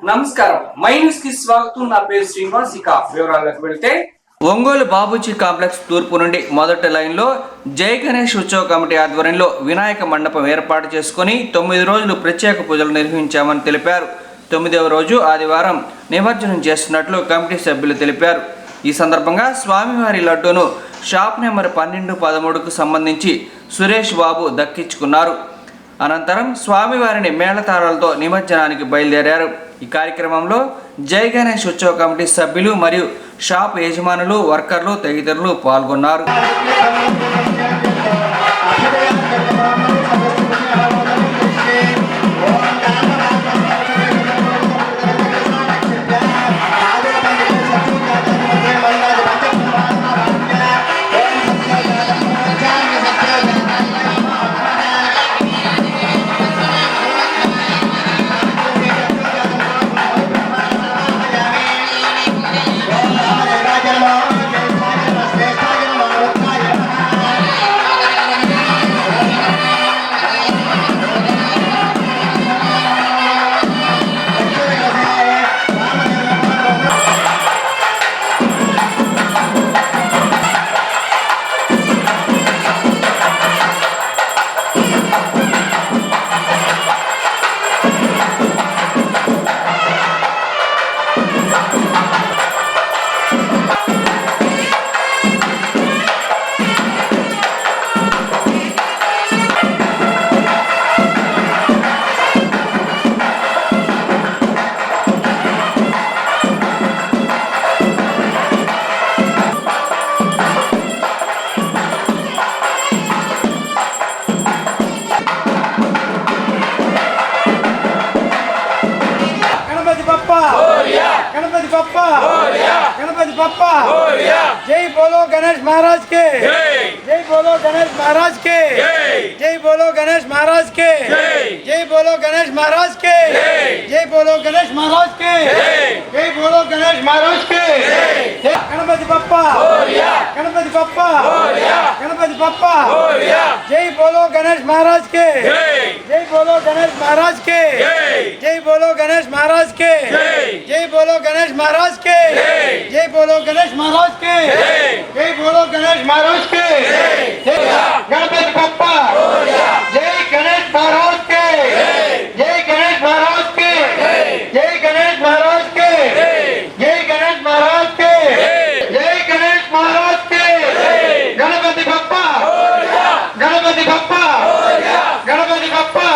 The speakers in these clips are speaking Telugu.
నమస్కారం, మై న్యూస్ కి స్వాగతం. నా పేరు శ్రీనివాస్. ఇక వివరాలకు వెళ్తే, ఒంగోలు బాబుజీ కాంప్లెక్స్ తూర్పు నుండి మొదటి లైన్లో జై గణేష్ ఉత్సవ కమిటీ ఆధ్వర్యంలో వినాయక మండపం ఏర్పాటు చేసుకుని 9 రోజులు ప్రత్యేక పూజలు నిర్వహించామని తెలిపారు. 9వ రోజు ఆదివారం నిమజ్జనం చేస్తున్నట్లు కమిటీ సభ్యులు తెలిపారు. ఈ సందర్భంగా స్వామివారి లడ్డూను షాప్ నెంబర్ 12-13కు సంబంధించి సురేష్ బాబు దక్కించుకున్నారు. అనంతరం స్వామివారిని మేళతాళాలతో నిమజ్జనానికి బయలుదేరారు. ఈ కార్యక్రమంలో జై గణేష్ ఉత్సవ కమిటీ సభ్యులు మరియు షాప్ యజమానులు, వర్కర్లు తదితరులు పాల్గొన్నారు. गणपति बप्पा जय बोलो गणेश महाराज के, जय बोलो गणेश महाराज के, जय बोलो गणेश महाराज के, जय बोलो गणेश महाराज के, जय बोलो गणेश महाराज के, जय बोलो गणेश महाराज के। गणपति बप्पा, गणपति बप्पा, गणपति बप्पा जय बोलो गणेश महाराज के, जय बोलो गणेश महाराज के, जय बोलो गणेश महाराज के, जय बोलो गणेश महाराज के, जय बोलो गणेश महाराज के, जय बोलो गणेश महाराज के। गणपति बप्पा जय गणेश महाराज के, जय गणेश महाराज के, जय गणेश महाराज के, जय गणेश महाराज के, जय गणेश महाराज के। गणपति बप्पा, गणपति बप्पा, गणपति बप्पा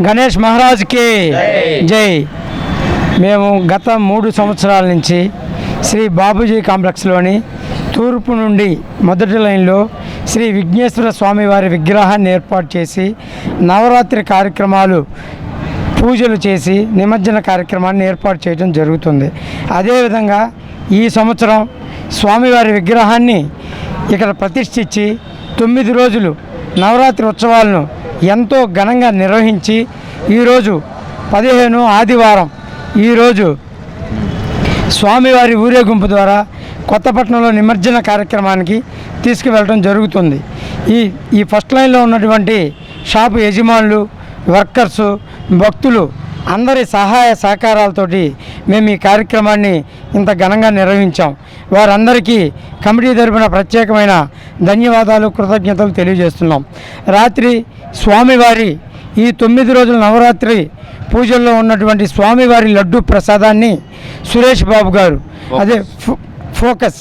गणेश महाराज के जय। మేము గత 3 సంవత్సరాల నుంచి శ్రీ బాబుజీ కాంప్లెక్స్లోని తూర్పు నుండి మొదటి లైన్లో శ్రీ విఘ్నేశ్వర స్వామివారి విగ్రహాన్ని ఏర్పాటు చేసి నవరాత్రి కార్యక్రమాలు, పూజలు చేసి నిమజ్జన కార్యక్రమాన్ని ఏర్పాటు చేయడం జరుగుతుంది. అదేవిధంగా ఈ సంవత్సరం స్వామివారి విగ్రహాన్ని ఇక్కడ ప్రతిష్ఠించి 9 రోజులు నవరాత్రి ఉత్సవాలను ఎంతో ఘనంగా నిర్వహించి ఈరోజు 15 ఆదివారం ఈరోజు స్వామివారి ఊరేగింపు ద్వారా కొత్తపట్నంలో నిమజ్జన కార్యక్రమానికి తీసుకువెళ్ళడం జరుగుతుంది. ఈ ఫస్ట్ లైన్లో ఉన్నటువంటి షాపు యజమానులు, వర్కర్సు, భక్తులు అందరి సహాయ సహకారాలతోటి మేము ఈ కార్యక్రమాన్ని ఇంత ఘనంగా నిర్వహించాం. వారందరికీ కమిటీ తరపున ప్రత్యేకమైన ధన్యవాదాలు, కృతజ్ఞతలు తెలియజేస్తున్నాం. రాత్రి స్వామివారి ఈ 9 రోజుల నవరాత్రి పూజల్లో ఉన్నటువంటి స్వామివారి లడ్డు ప్రసాదాన్ని సురేష్ బాబు గారు, అదే ఫోకస్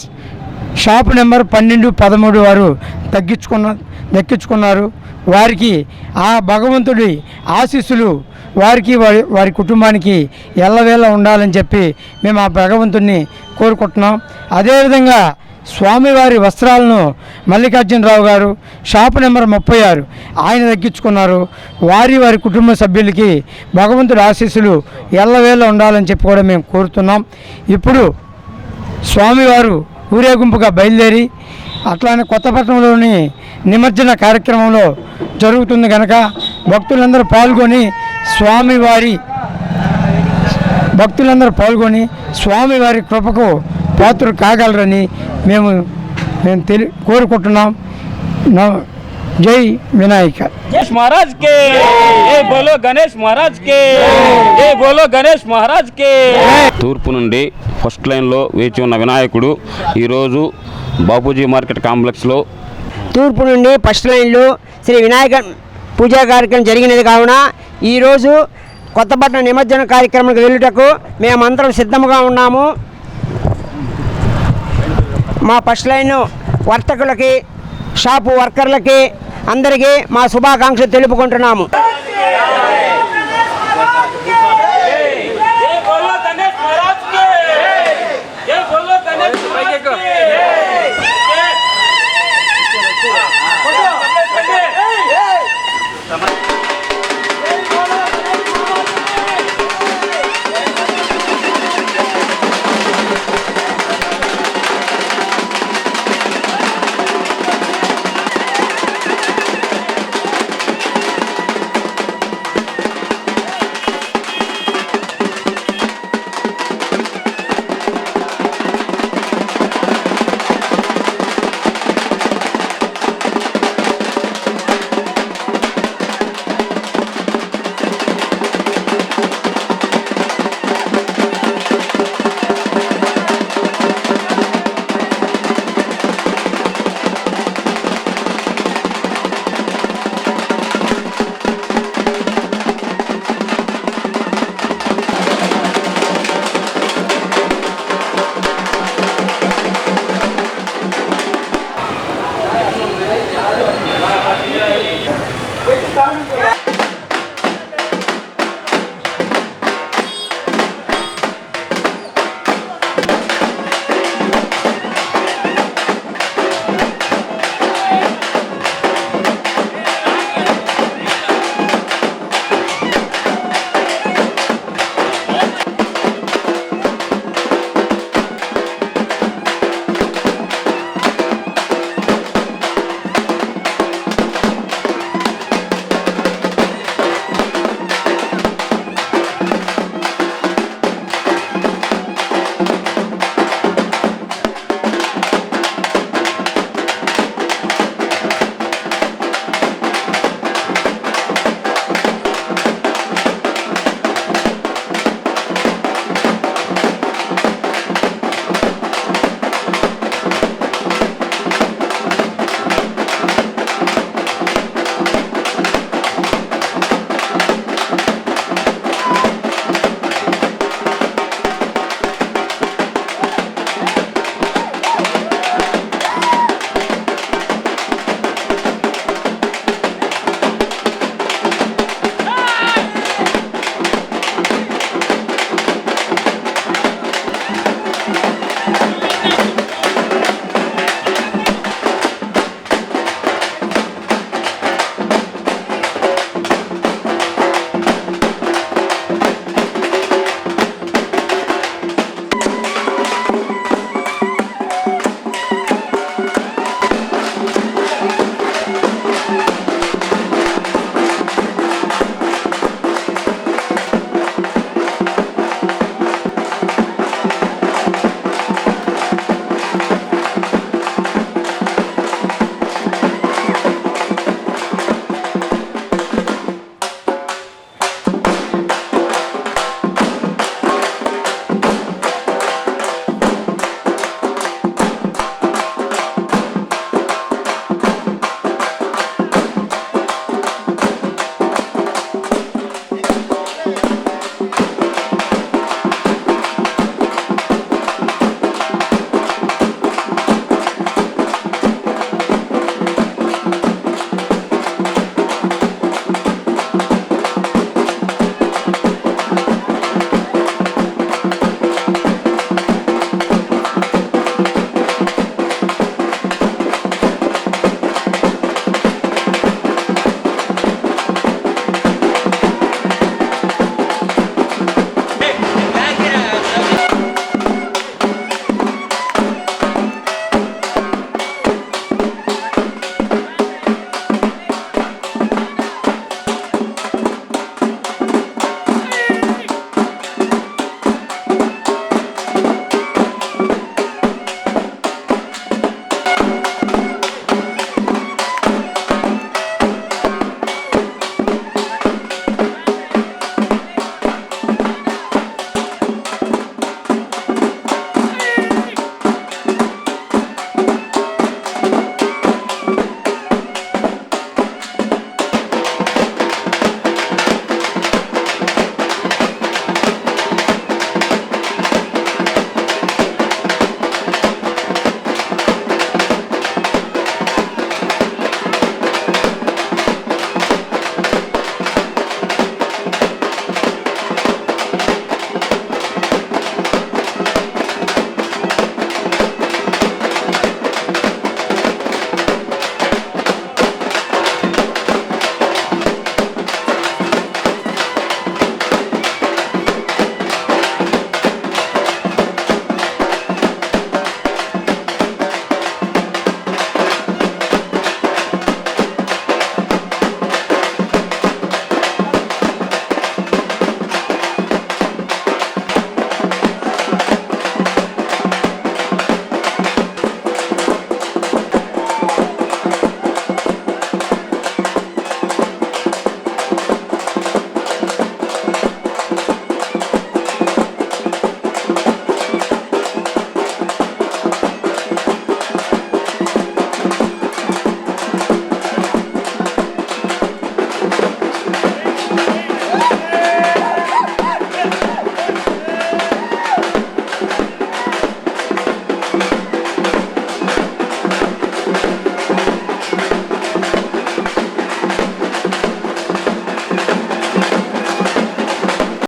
షాప్ నెంబర్ 12-13 వారు దక్కించుకున్నారు. వారికి ఆ భగవంతుడి ఆశీస్సులు వారికి వారి కుటుంబానికి ఎల్లవేళ ఉండాలని చెప్పి మేము ఆ భగవంతుడిని కోరుకుంటున్నాం. అదేవిధంగా స్వామివారి వస్త్రాలను మల్లికార్జునరావు గారు షాప్ నెంబర్ 36 ఆయన దక్కించుకున్నారు. వారి కుటుంబ సభ్యులకి భగవంతుడి ఆశీస్సులు ఎల్లవేళ ఉండాలని చెప్పి కూడా మేము కోరుతున్నాం. ఇప్పుడు స్వామివారు ఊరేగింపుగా బయలుదేరి అట్లానే కొత్తపట్నంలోని నిమజ్జన కార్యక్రమంలో జరుగుతుంది కనుక భక్తులందరూ పాల్గొని స్వామివారి కృపకు పాత్రలు కాగలరని మేము కోరుకుంటున్నాం. జై వినాయక गणेश महाराज के जय बोलो गणेश महाराज के जय बोलो गणेश महाराज के తూర్పు నుండి ఫస్ట్ లైన్లో వేచి ఉన్న వినాయకుడు ఈరోజు బాపూజీ మార్కెట్ కాంప్లెక్స్లో తూర్పు నుండి ఫస్ట్ లైన్లో శ్రీ వినాయక పూజా కార్యక్రమం జరిగినది కావున ఈరోజు కొత్తపట్నం నిమజ్జన కార్యక్రమానికి వెళ్ళుటకు మేమందరం సిద్ధంగా ఉన్నాము. మా ఫస్ట్ లైన్ వర్తకులకి షాపు వర్కర్లకి అందరికీ మా శుభాకాంక్షలు తెలుపుకుంటున్నాము.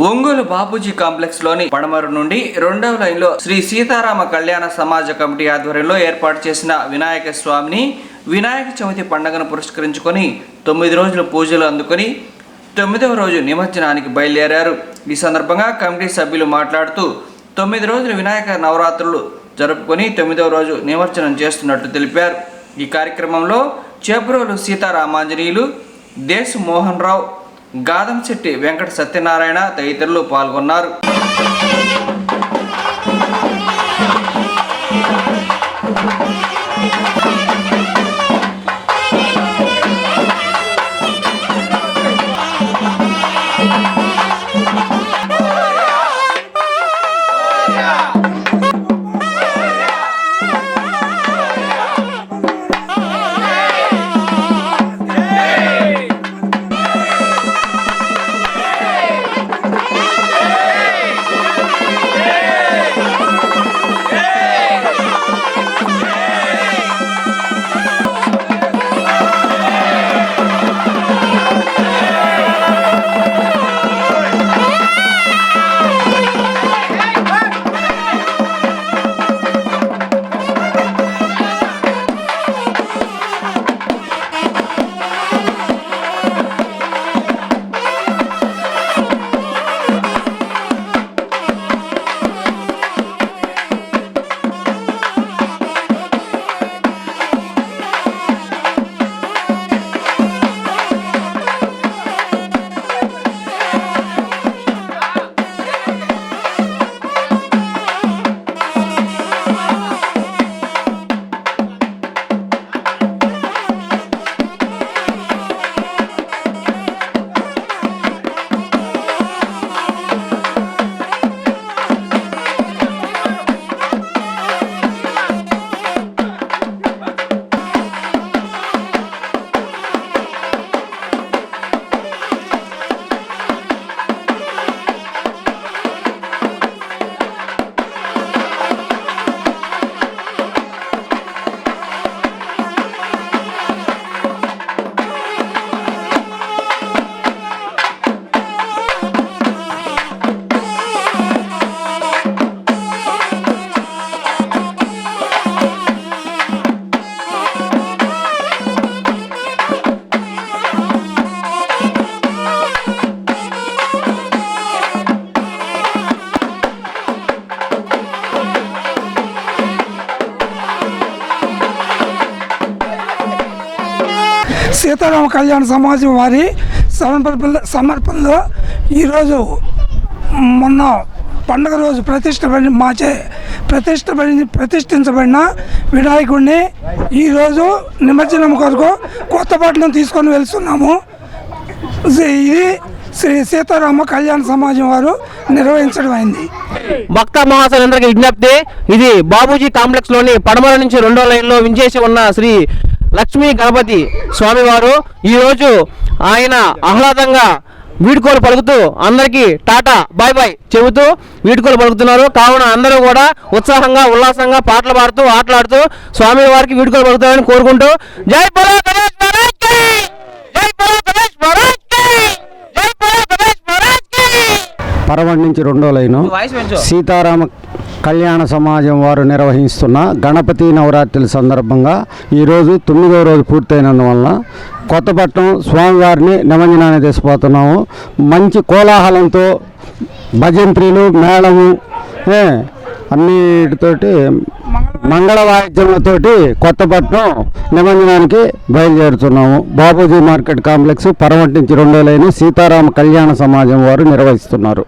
ఒంగోలు బాపూజీ కాంప్లెక్స్ లోని పడమరు నుండి 2వ లైన్లో శ్రీ సీతారామ కళ్యాణ సమాజ కమిటీ ఆధ్వర్యంలో ఏర్పాటు చేసిన వినాయక స్వామిని వినాయక చవితి పండుగను పురస్కరించుకొని 9 రోజులు పూజలు అందుకొని 9వ రోజు నిమజ్జనానికి బయలుదేరారు. ఈ సందర్భంగా కమిటీ సభ్యులు మాట్లాడుతూ 9 రోజులు వినాయక నవరాత్రులు జరుపుకొని 9వ రోజు నిమజ్జనం చేస్తున్నట్లు తెలిపారు. ఈ కార్యక్రమంలో చేబ్రోలు సీతారామాంజనేయులు, దేశ్ మోహన్ రావు, గాదంశెట్టి వెంకట సత్యనారాయణ తదితరులు పాల్గొన్నారు. సీతారామ కళ్యాణ సమాజం వారి సమర్పణలో ఈరోజు మొన్న పండుగ రోజు ప్రతిష్ఠించబడిన వినాయకుడిని ఈరోజు నిమజ్జనం కొరకు కొత్తపట్నం తీసుకొని వెళ్తున్నాము. ఇది శ్రీ సీతారామ కళ్యాణ సమాజం వారు నిర్వహించడం అయింది. భక్త మహాశయులందరికీ విజ్ఞప్తి, ఇది బాబూజీ కాంప్లెక్స్ లోని పడమర నుంచి 2వ లైన్లో వించేసి ఉన్న శ్రీ లక్ష్మీ గణపతి స్వామివారు ఈరోజు ఆయన ఆహ్లాదంగా వీడ్కోలు పలుకుతూ అందరికీ టాటా బాయ్ బాయ్ చెబుతూ వీడ్కోలు పలుకుతున్నారు. కావున అందరూ కూడా ఉత్సాహంగా ఉల్లాసంగా పాటలు పాడుతూ ఆటలాడుతూ స్వామివారికి వీడ్కోలు పలుకుతారని కోరుకుంటూ జై బోలో గణేష్ మహారాజ్ కి, జై బోలో గణేష్ మహారాజ్ కి, జై బోలో గణేష్ మహారాజ్ కి. పరమటి నుంచి 2వ లైను సీతారామ కళ్యాణ సమాజం వారు నిర్వహిస్తున్న గణపతి నవరాత్రుల సందర్భంగా ఈరోజు 9వ రోజు పూర్తయినందువలన కొత్తపట్నం స్వామివారిని నిమజ్జనాన్ని తీసుకుపోతున్నాము. మంచి కోలాహలంతో భజంత్రీలు మేళము అన్నిటితోటి మంగళ వాయిద్యములతోటి కొత్తపట్నం నిమజ్జనానికి బయలుదేరుతున్నాము. బాపూజీ మార్కెట్ కాంప్లెక్స్ పరమటి నుంచి 2వ లైను సీతారామ కళ్యాణ సమాజం వారు నిర్వహిస్తున్నారు.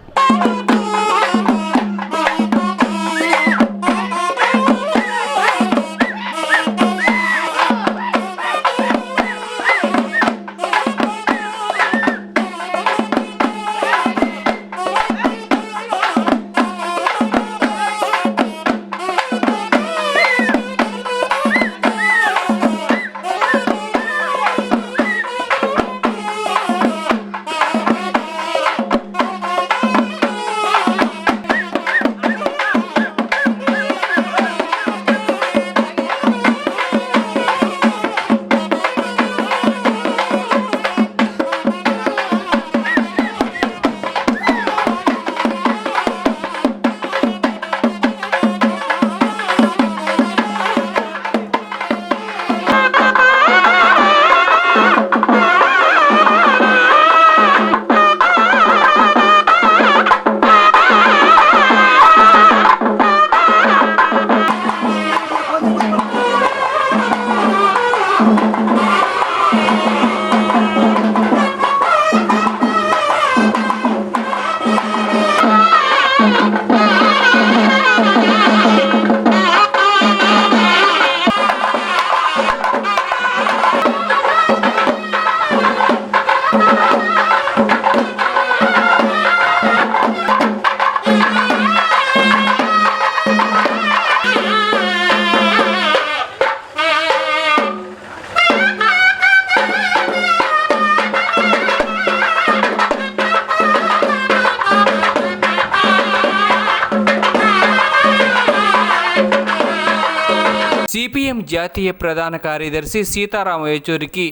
సిపిఎం జాతీయ ప్రధాన కార్యదర్శి సీతారాం యేచూరికి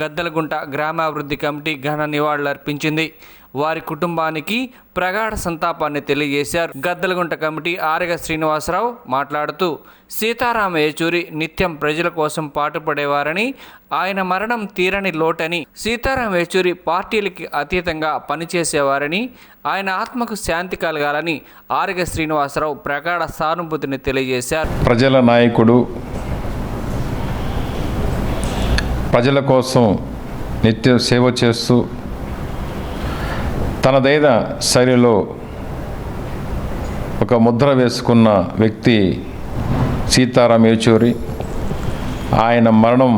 గద్దలగుంట గ్రామాభివృద్ధి కమిటీ ఘన నివాళులర్పించింది. వారి కుటుంబానికి ప్రగాఢ సంతాపాన్ని తెలియజేశారు. గద్దలగుంట కమిటీ ఆరగ శ్రీనివాసరావు మాట్లాడుతూ సీతారాం యేచూరి నిత్యం ప్రజల కోసం పాటుపడేవారని, ఆయన మరణం తీరని లోటని, సీతారాం యేచూరి పార్టీలకి అతీతంగా పనిచేసేవారని, ఆయన ఆత్మకు శాంతి కలగాలని ఆరగ శ్రీనివాసరావు ప్రగాఢ సానుభూతిని తెలియజేశారు. ప్రజల నాయకుడు, ప్రజల కోసం నిత్యం సేవ చేస్తూ తనదైన శైలిలో ఒక ముద్ర వేసుకున్న వ్యక్తి సీతారాం యేచూరి. ఆయన మరణం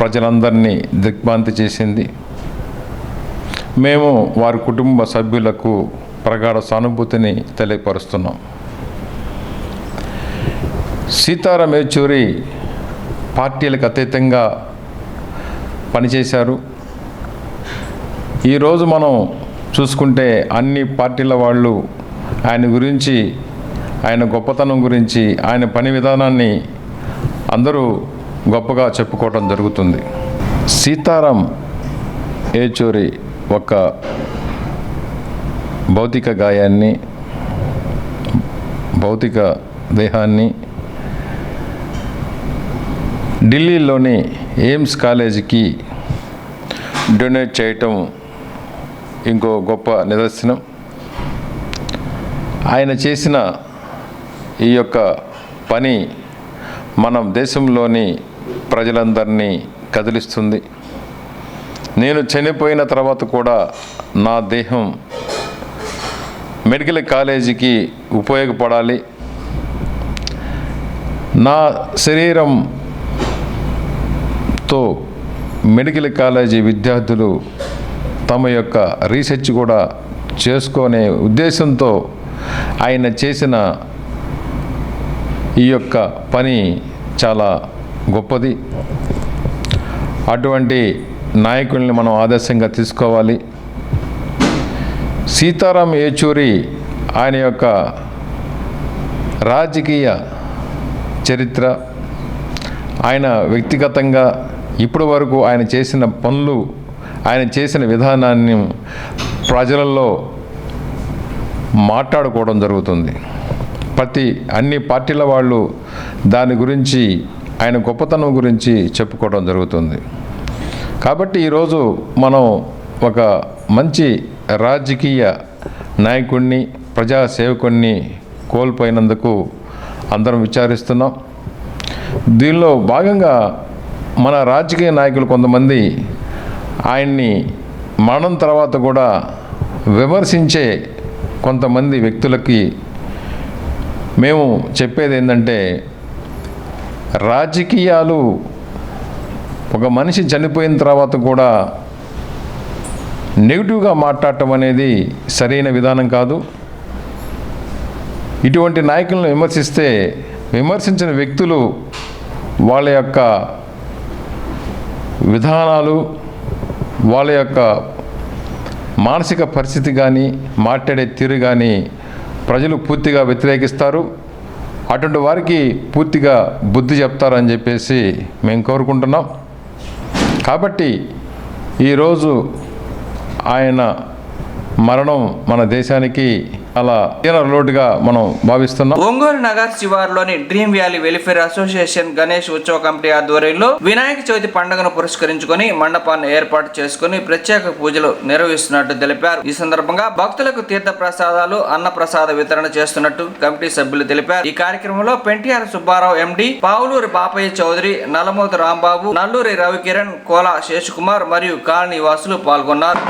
ప్రజలందరినీ దిగ్భ్రాంతి చేసింది. మేము వారి కుటుంబ సభ్యులకు ప్రగాఢ సానుభూతిని తెలియపరుస్తున్నాం. సీతారాం యేచూరి పార్టీలకు అతీతంగా పనిచేశారు. ఈరోజు మనం చూసుకుంటే అన్ని పార్టీల వాళ్ళు ఆయన గురించి, ఆయన గొప్పతనం గురించి, ఆయన పని విధానాన్ని అందరూ గొప్పగా చెప్పుకోవటం జరుగుతుంది. సీతారాం యేచూరి ఒక భౌతిక గాయాన్ని, భౌతిక దేహాన్ని ఢిల్లీలోని ఎయిమ్స్ కాలేజీకి డొనేట్ చేయటం ఇంకో గొప్ప నిదర్శనం. ఆయన చేసిన ఈ యొక్క పని మన దేశంలోని ప్రజలందరినీ కదిలిస్తుంది. నేను చనిపోయిన తర్వాత కూడా నా దేహం మెడికల్ కాలేజీకి ఉపయోగపడాలి, నా శరీరంతో మెడికల్ కాలేజీ విద్యార్థులు తమ యొక్క రీసెర్చ్ కూడా చేసుకునే ఉద్దేశంతో ఆయన చేసిన ఈ యొక్క పని చాలా గొప్పది. అటువంటి నాయకుల్ని మనం ఆదర్శంగా తీసుకోవాలి. సీతారాం యేచూరి ఆయన యొక్క రాజకీయ చరిత్ర, ఆయన వ్యక్తిగతంగా ఇప్పటి వరకు ఆయన చేసిన పనులు, ఆయన చేసిన విధానాన్ని ప్రజలలో మాట్లాడుకోవడం జరుగుతుంది. అన్ని పార్టీల వాళ్ళు దాని గురించి, ఆయన గొప్పతనం గురించి చెప్పుకోవడం జరుగుతుంది. కాబట్టి ఈరోజు మనం ఒక మంచి రాజకీయ నాయకుడిని, ప్రజాసేవకుడిని కోల్పోయినందుకు అందరం విచారిస్తున్నాం. దీనిలో భాగంగా మన రాజకీయ నాయకులు కొంతమంది ఆయన్ని మరణం తర్వాత కూడా విమర్శించే కొంతమంది వ్యక్తులకి మేము చెప్పేది ఏంటంటే, రాజకీయాలు ఒక మనిషి చనిపోయిన తర్వాత కూడా నెగిటివ్గా మాట్లాడటం అనేది సరైన విధానం కాదు. ఇటువంటి నాయకులను విమర్శించిన వ్యక్తులు వాళ్ళ యొక్క విధానాలు, వాళ్ళ యొక్క మానసిక పరిస్థితి కానీ, మాట్లాడే తీరు కానీ ప్రజలు పూర్తిగా వ్యతిరేకిస్తారు. అటువంటి వారికి పూర్తిగా బుద్ధి చెప్తారని చెప్పేసి మేము కోరుకుంటున్నాం. కాబట్టి ఈరోజు ఆయన మరణం మన దేశానికి అలా లోటుగా మనం భావిస్తున్నాం. ఒంగోలు నగర్ శివారులోని dream valley welfare association Ganesh ఉత్సవ కమిటీ ఆధ్వర్యంలో వినాయక చవితి పండుగను పురస్కరించుకొని మండపాన్ని ఏర్పాటు చేసుకుని ప్రత్యేక పూజలు నిర్వహిస్తున్నట్టు తెలిపారు. ఈ సందర్భంగా భక్తులకు తీర్థ ప్రసాదాలు, అన్న ప్రసాద వితరణ చేస్తున్నట్టు కమిటీ సభ్యులు తెలిపారు. ఈ కార్యక్రమంలో పెంటియార్ సుబ్బారావు ఎండి, పావులూరి బాపయ్య చౌదరి, నల్లమోతు రాంబాబు, నల్లూరి రవికిరణ్, కోలా శేషకుమార్ మరియు కాలనీ వాసులు పాల్గొన్నారు.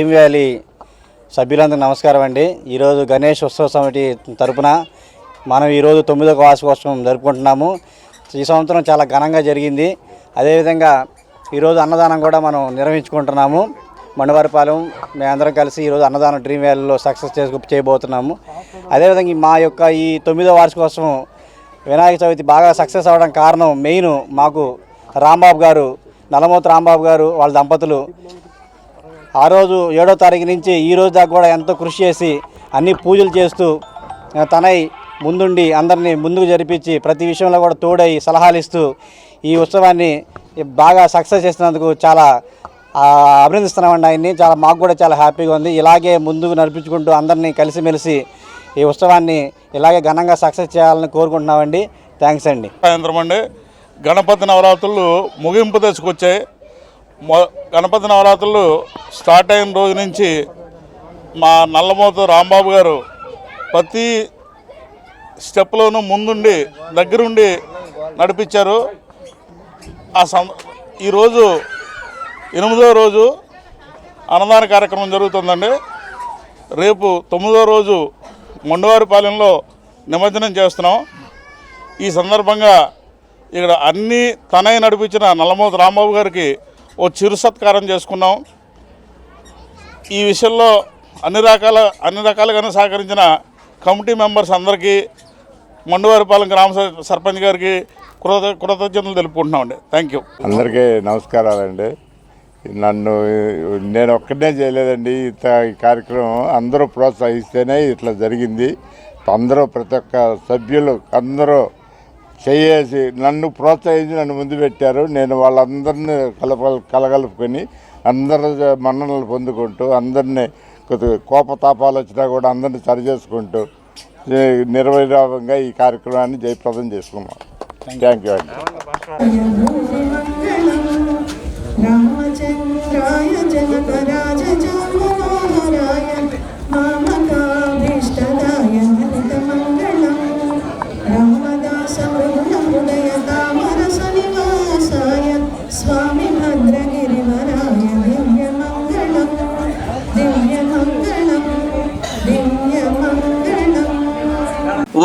డ్రీమ్ వ్యాలీ సభ్యులందరికీ నమస్కారం అండి. ఈరోజు గణేష్ ఉత్సవ సమితి తరపున మనం ఈరోజు 9వ వార్షికోత్సవం జరుపుకుంటున్నాము. ఈ సంవత్సరం చాలా ఘనంగా జరిగింది. అదేవిధంగా ఈరోజు అన్నదానం కూడా మనం నిర్వహించుకుంటున్నాము. మండవారిపాలెం మేమందరం కలిసి ఈరోజు అన్నదానం డ్రీమ్ వ్యాలీలో సక్సెస్ చేయబోతున్నాము. అదేవిధంగా మా యొక్క ఈ 9వ వార్షికోత్సవం వినాయక చవితి బాగా సక్సెస్ అవ్వడం కారణం మెయిన్ మాకు రాంబాబు గారు, నల్లమూత రాంబాబు గారు వాళ్ళ దంపతులు ఆ రోజు 7వ తారీఖు నుంచి ఈ రోజు దాకా కూడా ఎంతో కృషి చేసి అన్ని పూజలు చేస్తూ తనై ముందుండి అందరినీ ముందుకు జరిపించి ప్రతి విషయంలో కూడా తోడై సలహాలు ఇస్తూ ఈ ఉత్సవాన్ని బాగా సక్సెస్ చేసినందుకు చాలా అభినందిస్తున్నామండి ఆయన్ని. మాకు కూడా చాలా హ్యాపీగా ఉంది. ఇలాగే ముందుకు నడిపించుకుంటూ అందరినీ కలిసిమెలిసి ఈ ఉత్సవాన్ని ఇలాగే ఘనంగా సక్సెస్ చేయాలని కోరుకుంటున్నామండి. థ్యాంక్స్ అండి. సాయంత్రం అండి గణపతి నవరాత్రులు ముగింపు దశకొచ్చాయి. గణపతి నవరాత్రులు స్టార్ట్ అయిన రోజు నుంచి మా నల్లమూత రాంబాబు గారు ప్రతి స్టెప్లోనూ ముందుండి దగ్గరుండి నడిపించారు. ఈరోజు 8వ రోజు అన్నదాన కార్యక్రమం జరుగుతుందండి. రేపు 9వ రోజు మండవారిపాలెంలో నిమజ్జనం చేస్తున్నాం. ఈ సందర్భంగా ఇక్కడ అన్నీ తనై నడిపించిన నల్లమూత రాంబాబు గారికి ఓ చిరు సత్కారం చేసుకున్నాం. ఈ విషయంలో అన్ని రకాలుగానే సహకరించిన కమిటీ మెంబర్స్ అందరికీ మండవారిపాలెం గ్రామ సర్పంచ్ గారికి కృతజ్ఞతలు తెలుపుకుంటున్నామండి. Thank you. అందరికీ నమస్కారాలండి. నేను ఒక్కనే చేయలేదండి. ఈ కార్యక్రమం అందరూ ప్రోత్సహిస్తేనే ఇట్లా జరిగింది. అందరూ ప్రతి ఒక్క సభ్యులు అందరూ చేసి నన్ను ప్రోత్సహించి నన్ను ముందు పెట్టారు. నేను వాళ్ళందరినీ కలగలుపుకొని అందరూ మన్ననలు పొందుకుంటూ అందరినీ కొద్దిగా కోపతాపాలు వచ్చినా కూడా అందరినీ సరిచేసుకుంటూ నిర్విరామంగా ఈ కార్యక్రమాన్ని జయప్రదం చేసుకున్నాం. థ్యాంక్ యూ అండి. రామచంద్రాయ జనకరాజ మనోహరాయ మామకాభీష్టదాయ హరిత మంగళం రామదాస హృదయ తామరస నివాసాయ స్వామి భద్రగిరివరాయ దివ్య మంగళం దివ్య మంగళం దివ్య మంగళం.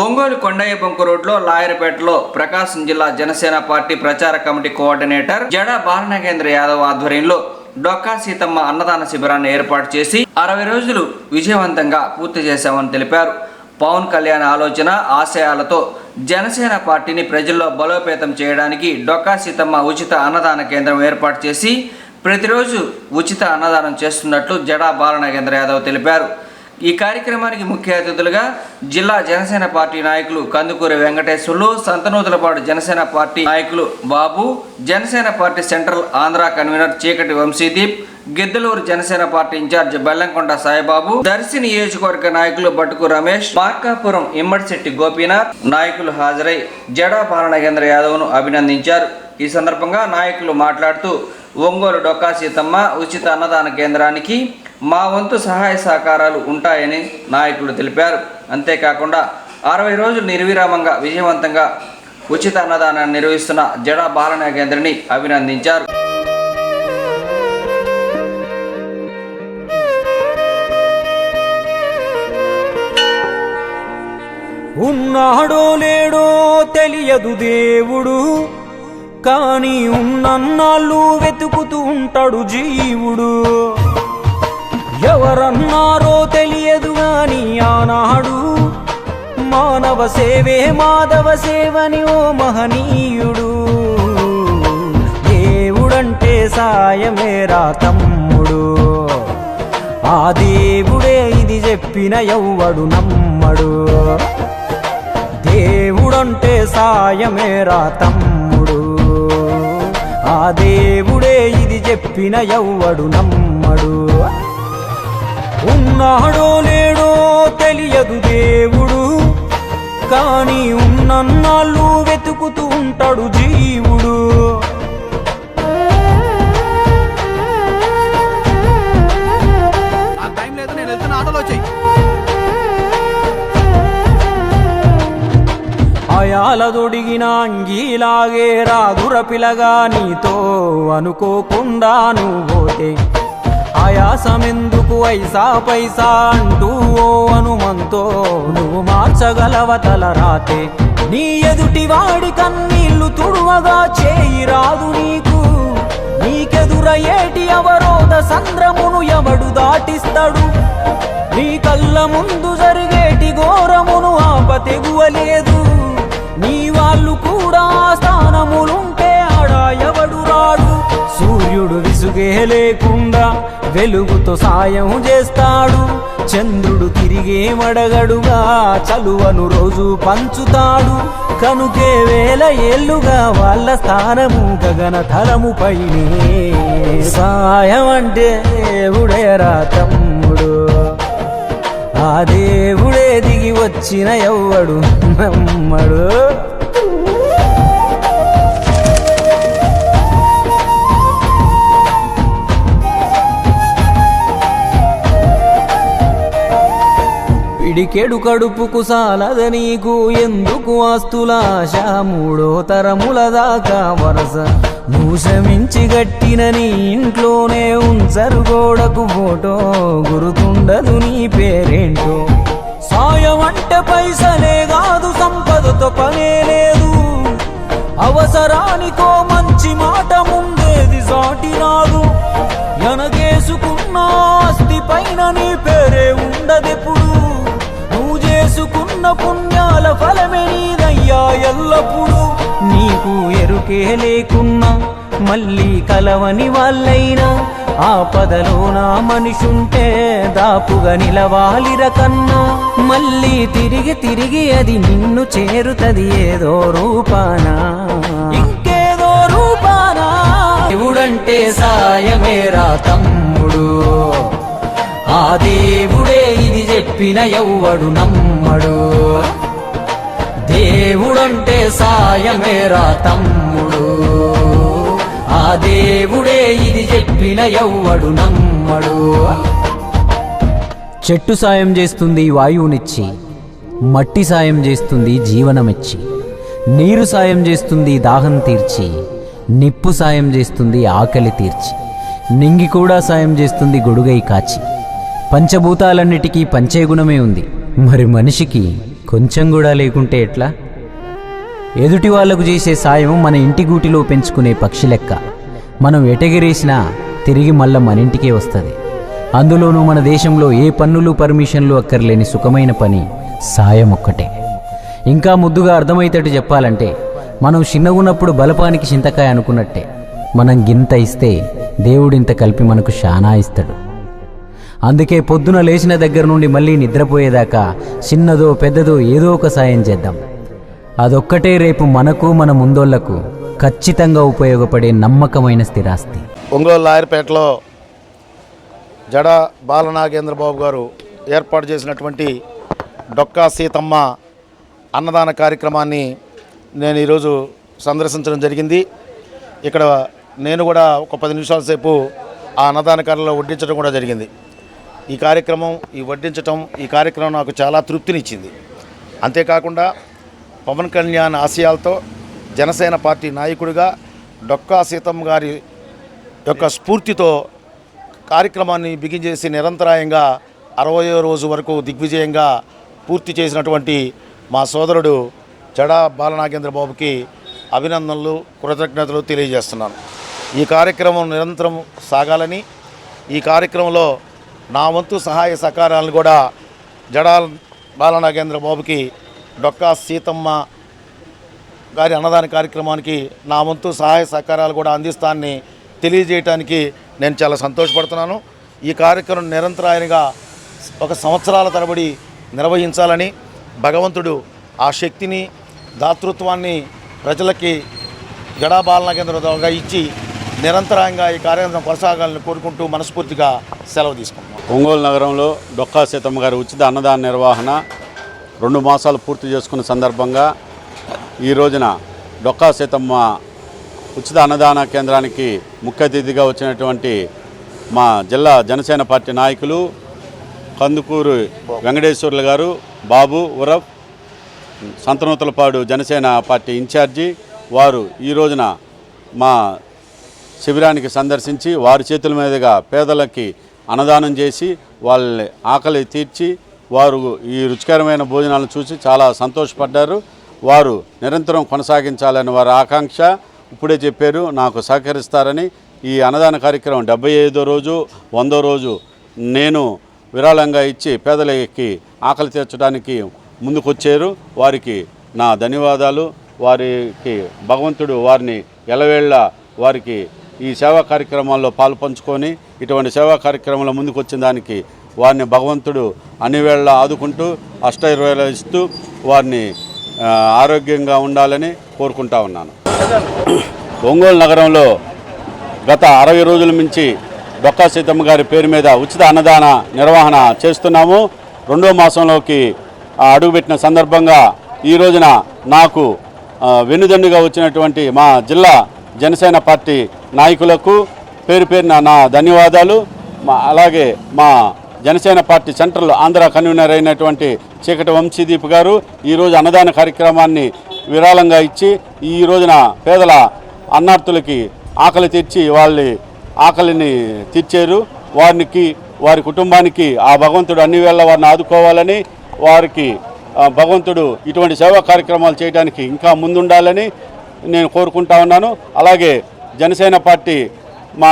ఒంగోలు కొండయ్యపంకు రోడ్లో లాయర్పేటలో ప్రకాశం జిల్లా జనసేన పార్టీ ప్రచార కమిటీ కోఆర్డినేటర్ జడా బాలనాగేంద్ర యాదవ్ ఆధ్వర్యంలో డొక్కా సీతమ్మ అన్నదాన శిబిరాన్ని ఏర్పాటు చేసి 60 రోజులు విజయవంతంగా పూర్తి చేశామని తెలిపారు. పవన్ కళ్యాణ్ ఆలోచన ఆశయాలతో జనసేన పార్టీని ప్రజల్లో బలోపేతం చేయడానికి డొక్కా సీతమ్మ ఉచిత అన్నదాన కేంద్రం ఏర్పాటు చేసి ప్రతిరోజు ఉచిత అన్నదానం చేస్తున్నట్లు జడా బాలనాగేంద్ర యాదవ్ తెలిపారు. ఈ కార్యక్రమానికి ముఖ్య అతిథులుగా జిల్లా జనసేన పార్టీ నాయకులు కందుకూరి వెంకటేశ్వర్లు, సంతనూతలపాడు జనసేన పార్టీ నాయకులు Babu, Janasena party central Andhra convener Chikati Vamsideep, Giddalur Janasena party incharge Bellamkonda Saibabu, Darsi నియోజకవర్గ నాయకులు బట్టుకు రమేష్, మార్కాపురం ఇమ్మడిశెట్టి గోపీనాథ్ నాయకులు హాజరై జడా బాలనాగేంద్ర యాదవ్ను అభినందించారు. ఈ సందర్భంగా నాయకులు మాట్లాడుతూ ఒంగోలు డొక్కా సీతమ్మ ఉచిత అన్నదాన కేంద్రానికి మా వంతు సహాయ సహకారాలు ఉంటాయని నాయకులు తెలిపారు. అంతేకాకుండా 60 రోజులు నిర్విరామంగా విజయవంతంగా ఉచిత అన్నదానాన్ని నిర్వహిస్తున్న జడా బాలనాగేంద్రని అభినందించారు. ఉన్నాడో లేడో తెలియదు దేవుడు, కానీ ఉన్నన్నాళ్ళు వెతుకుతూ ఉంటాడు జీవుడు. ఎవరన్నారో తెలియదు గాని ఆనాడు మానవ సేవే మాధవ సేవని ఓ మహనీయుడు. దేవుడంటే సాయమేరా తమ్ముడు, ఆ దేవుడే ఇది చెప్పిన ఎవ్వడు నమ్మడు. దేవుడంటే సాయమేరా తమ్ముడు, ఆ దేవుడే ఇది చెప్పిన ఎవ్వడు నమ్మడు. ఉన్నాడో లేడో తెలియదు దేవుడు, కానీ ఉన్నన్నాళ్ళు వెతుకుతూ ఉంటాడు జీవుడు. అయాలదొడిగిన అంగీలాగే రాదుర పిలగా నీతో అనుకోకుండా నువ్వు పోతే ఆయాసమెందుకు ఐసా పైసా అంటూ ఓ అనుమంతో నువ్వు మార్చగలవ తల రాతే. నీ ఎదుటి వాడి కన్నీళ్లు తుడువగా చేయి రాదు నీకు. నీకెదురయ్యేటి అవరోధ సంద్రమును ఎవడు దాటిస్తాడు. నీ కళ్ళ ముందు జరిగేటి ఘోరమును ఆపతెగువలేదు. నీ వాళ్ళు కూడా స్థానములుంటే ఆడా ఎవడు రాడు. సూర్యుడు విసుగే లేకుండా వెలుగుతో సాయం చేస్తాడు. చంద్రుడు తిరిగే మడగడుగా చలువను రోజు పంచుతాడు. కనుకే వేల ఏళ్ళుగా వాళ్ళ స్థానము గగన తలముపైనే. సాయం అంటే దేవుడేరా తమ్ముడు, ఆ దేవుడే దిగి వచ్చిన ఎవ్వడు నమ్మడు. పిడికెడు కడుపుకు సాలద నీకు ఎందుకు ఆస్తులాశ. మూడో తరముల దాకా వరస నువ్వు శ్రమించి గట్టిన నీ ఇంట్లోనే ఉంచరు గోడకు ఫోటో. గుర్తుండదు నీ పేరేంటో. సాయం అంటే పైసలే కాదు, సంపదతో పనే లేదు. అవసరానికో మంచి మాట ముందేది సాటి రాదు. ఎనగేసుకున్న ఆస్తి పైన నీ పేరే ఉండదెప్పుడు. నువ్వు చేసుకున్న పుణ్యాల ఫలమే నీదయ్యా ఎల్లప్పుడు. నీకు ఎరుకే లేకున్నా మళ్ళీ కలవని వాళ్ళైనా ఆపదలో నా మనిషుంటే దాపుగా నిలవాలిర కన్నా. మళ్ళీ తిరిగి తిరిగి అది నిన్ను చేరుతది ఏదో రూపానా, ఇంకేదో రూపానా. దేవుడంటే సాయమేరా తమ్ముడు, ఆ దేవుడే ఇది చెప్పిన ఎవ్వడు నమ్మడు. దేవుడంటే సాయమేరా తమ్ముడు, ఆ దేవుడే ఇది చెప్పిన ఎవ్వడు నమ్మడు. చెట్టు సాయం చేస్తుంది వాయువునిచ్చి, మట్టి సాయం చేస్తుంది జీవనమిచ్చి. నీరు సాయం చేస్తుంది దాహం తీర్చి, నిప్పు సాయం చేస్తుంది ఆకలి తీర్చి. నింగి కూడా సాయం చేస్తుంది గొడుగై కాచి. పంచభూతాలన్నిటికీ పంచే గుణమే ఉంది, మరి మనిషికి కొంచెం కూడా లేకుంటే ఎట్లా? ఎదుటి వాళ్లకు చేసే సాయం మన ఇంటి గూటిలో పెంచుకునే పక్షి లెక్క. మనం ఎటగిరేసినా తిరిగి మళ్ళా మన ఇంటికే వస్తుంది. అందులోనూ మన దేశంలో ఏ పన్నులు పర్మిషన్లు అక్కర్లేని సుఖమైన పని సాయం ఒక్కటే. ఇంకా ముద్దుగా అర్థమయ్యేటట్టు చెప్పాలంటే మనం చిన్నగున్నప్పుడు బలపానికి చింతకాయ అనుకున్నట్టే. మనం గింత ఇస్తే దేవుడింత కలిపి మనకు శానా ఇస్తాడు. అందుకే పొద్దున లేచిన దగ్గర నుండి మళ్ళీ నిద్రపోయేదాకా చిన్నదో పెద్దదో ఏదో ఒక సాయం చేద్దాం. అదొక్కటే రేపు మనకు మన ముందోళ్లకు ఖచ్చితంగా ఉపయోగపడే నమ్మకమైన స్థిరాస్తి. ఒంగోలు లాయర్పేటలో జడ బాలనాగేంద్రబాబు గారు ఏర్పాటు చేసినటువంటి డొక్కా సీతమ్మ అన్నదాన కార్యక్రమాన్ని నేను ఈరోజు సందర్శించడం జరిగింది. ఇక్కడ నేను కూడా ఒక 10 నిమిషాల సేపు ఆ అన్నదాన కార్యంలో వడ్డించడం కూడా జరిగింది. ఈ కార్యక్రమం నాకు చాలా తృప్తినిచ్చింది. అంతేకాకుండా పవన్ కళ్యాణ్ ఆశయాలతో జనసేన పార్టీ నాయకుడిగా డొక్కా సీతమ్మ గారి యొక్క స్ఫూర్తితో కార్యక్రమాన్ని బిగించేసి నిరంతరాయంగా 60వ రోజు వరకు దిగ్విజయంగా పూర్తి చేసినటువంటి మా సోదరుడు జడా బాలనాగేంద్రబాబుకి అభినందనలు, కృతజ్ఞతలు తెలియజేస్తున్నాను. ఈ కార్యక్రమం నిరంతరం సాగాలని, ఈ కార్యక్రమంలో నా వంతు సహాయ సహకారాలను కూడా జడా బాలనాగేంద్రబాబుకి డొక్కా సీతమ్మ గారి అన్నదాన కార్యక్రమానికి నా వంతు సహాయ సహకారాలు కూడా అందిస్తానని తెలియజేయడానికి నేను చాలా సంతోషపడుతున్నాను. ఈ కార్యక్రమం నిరంతరాయంగా 1 సంవత్సరాల తరబడి నిర్వహించాలని భగవంతుడు ఆ శక్తిని, దాతృత్వాన్ని ప్రజలకి జడా బాలనాగేంద్రబాబుగా ఇచ్చి నిరంతరంగా ఈ కార్యక్రమం కొనసాగాలని కోరుకుంటూ మనస్ఫూర్తిగా సెలవు తీసుకుంటున్నాం. ఒంగోలు నగరంలో డొక్కా సీతమ్మ గారి ఉచిత అన్నదాన నిర్వహణ 2 మాసాలు పూర్తి చేసుకున్న సందర్భంగా ఈ రోజున డొక్కా సీతమ్మ ఉచిత అన్నదాన కేంద్రానికి ముఖ్య అతిథిగా వచ్చినటువంటి మా జిల్లా జనసేన పార్టీ నాయకులు కందుకూరు వెంకటేశ్వర్లు గారు, బాబు ఉరఫ్ సంతనూతలపాడు జనసేన పార్టీ ఇన్ఛార్జి వారు ఈ రోజున మా శిబిరానికి సందర్శించి వారి చేతుల మీదుగా పేదలకి అన్నదానం చేసి వాళ్ళ ఆకలి తీర్చి వారు ఈ రుచికరమైన భోజనాలను చూసి చాలా సంతోషపడ్డారు. వారు నిరంతరం కొనసాగించాలని వారి ఆకాంక్ష. ఇప్పుడే చెప్పారు నాకు సహకరిస్తారని. ఈ అన్నదాన కార్యక్రమం 75వ రోజు 100వ రోజు నేను విరాళంగా ఇచ్చి పేదలకి ఆకలి తీర్చడానికి ముందుకొచ్చారు. వారికి నా ధన్యవాదాలు. వారికి భగవంతుడు వారిని ఎలవేళ్ళ వారికి ఈ సేవా కార్యక్రమాల్లో పాలు పంచుకొని ఇటువంటి సేవా కార్యక్రమంలో ముందుకు వచ్చిన దానికి వారిని భగవంతుడు అన్ని వేళ ఆదుకుంటూ అష్టైర్వేళ ఇస్తూ వారిని ఆరోగ్యంగా ఉండాలని కోరుకుంటా ఉన్నాను. ఒంగోలు నగరంలో గత 60 రోజుల నుంచి డొక్కా సీతమ్మ గారి పేరు మీద ఉచిత అన్నదాన నిర్వహణ చేస్తున్నాము. 2వ మాసంలోకి అడుగుపెట్టిన సందర్భంగా ఈ రోజున నాకు వెన్నుదండుగా వచ్చినటువంటి మా జిల్లా జనసేన పార్టీ నాయకులకు పేరు పేరున నా ధన్యవాదాలు. అలాగే మా Janasena party central Andhra convener అయినటువంటి చీకటి వంశీదీప్ గారు ఈరోజు అన్నదాన కార్యక్రమాన్ని విరాళంగా ఇచ్చి ఈ రోజున పేదల అన్నార్థులకి ఆకలి తీర్చి వాళ్ళ ఆకలిని తీర్చారు. వారి కుటుంబానికి ఆ భగవంతుడు అన్ని వేళ వారిని ఆదుకోవాలని, వారికి భగవంతుడు ఇటువంటి సేవా కార్యక్రమాలు చేయడానికి ఇంకా ముందుండాలని నేను కోరుకుంటా ఉన్నాను. అలాగే జనసేన పార్టీ మా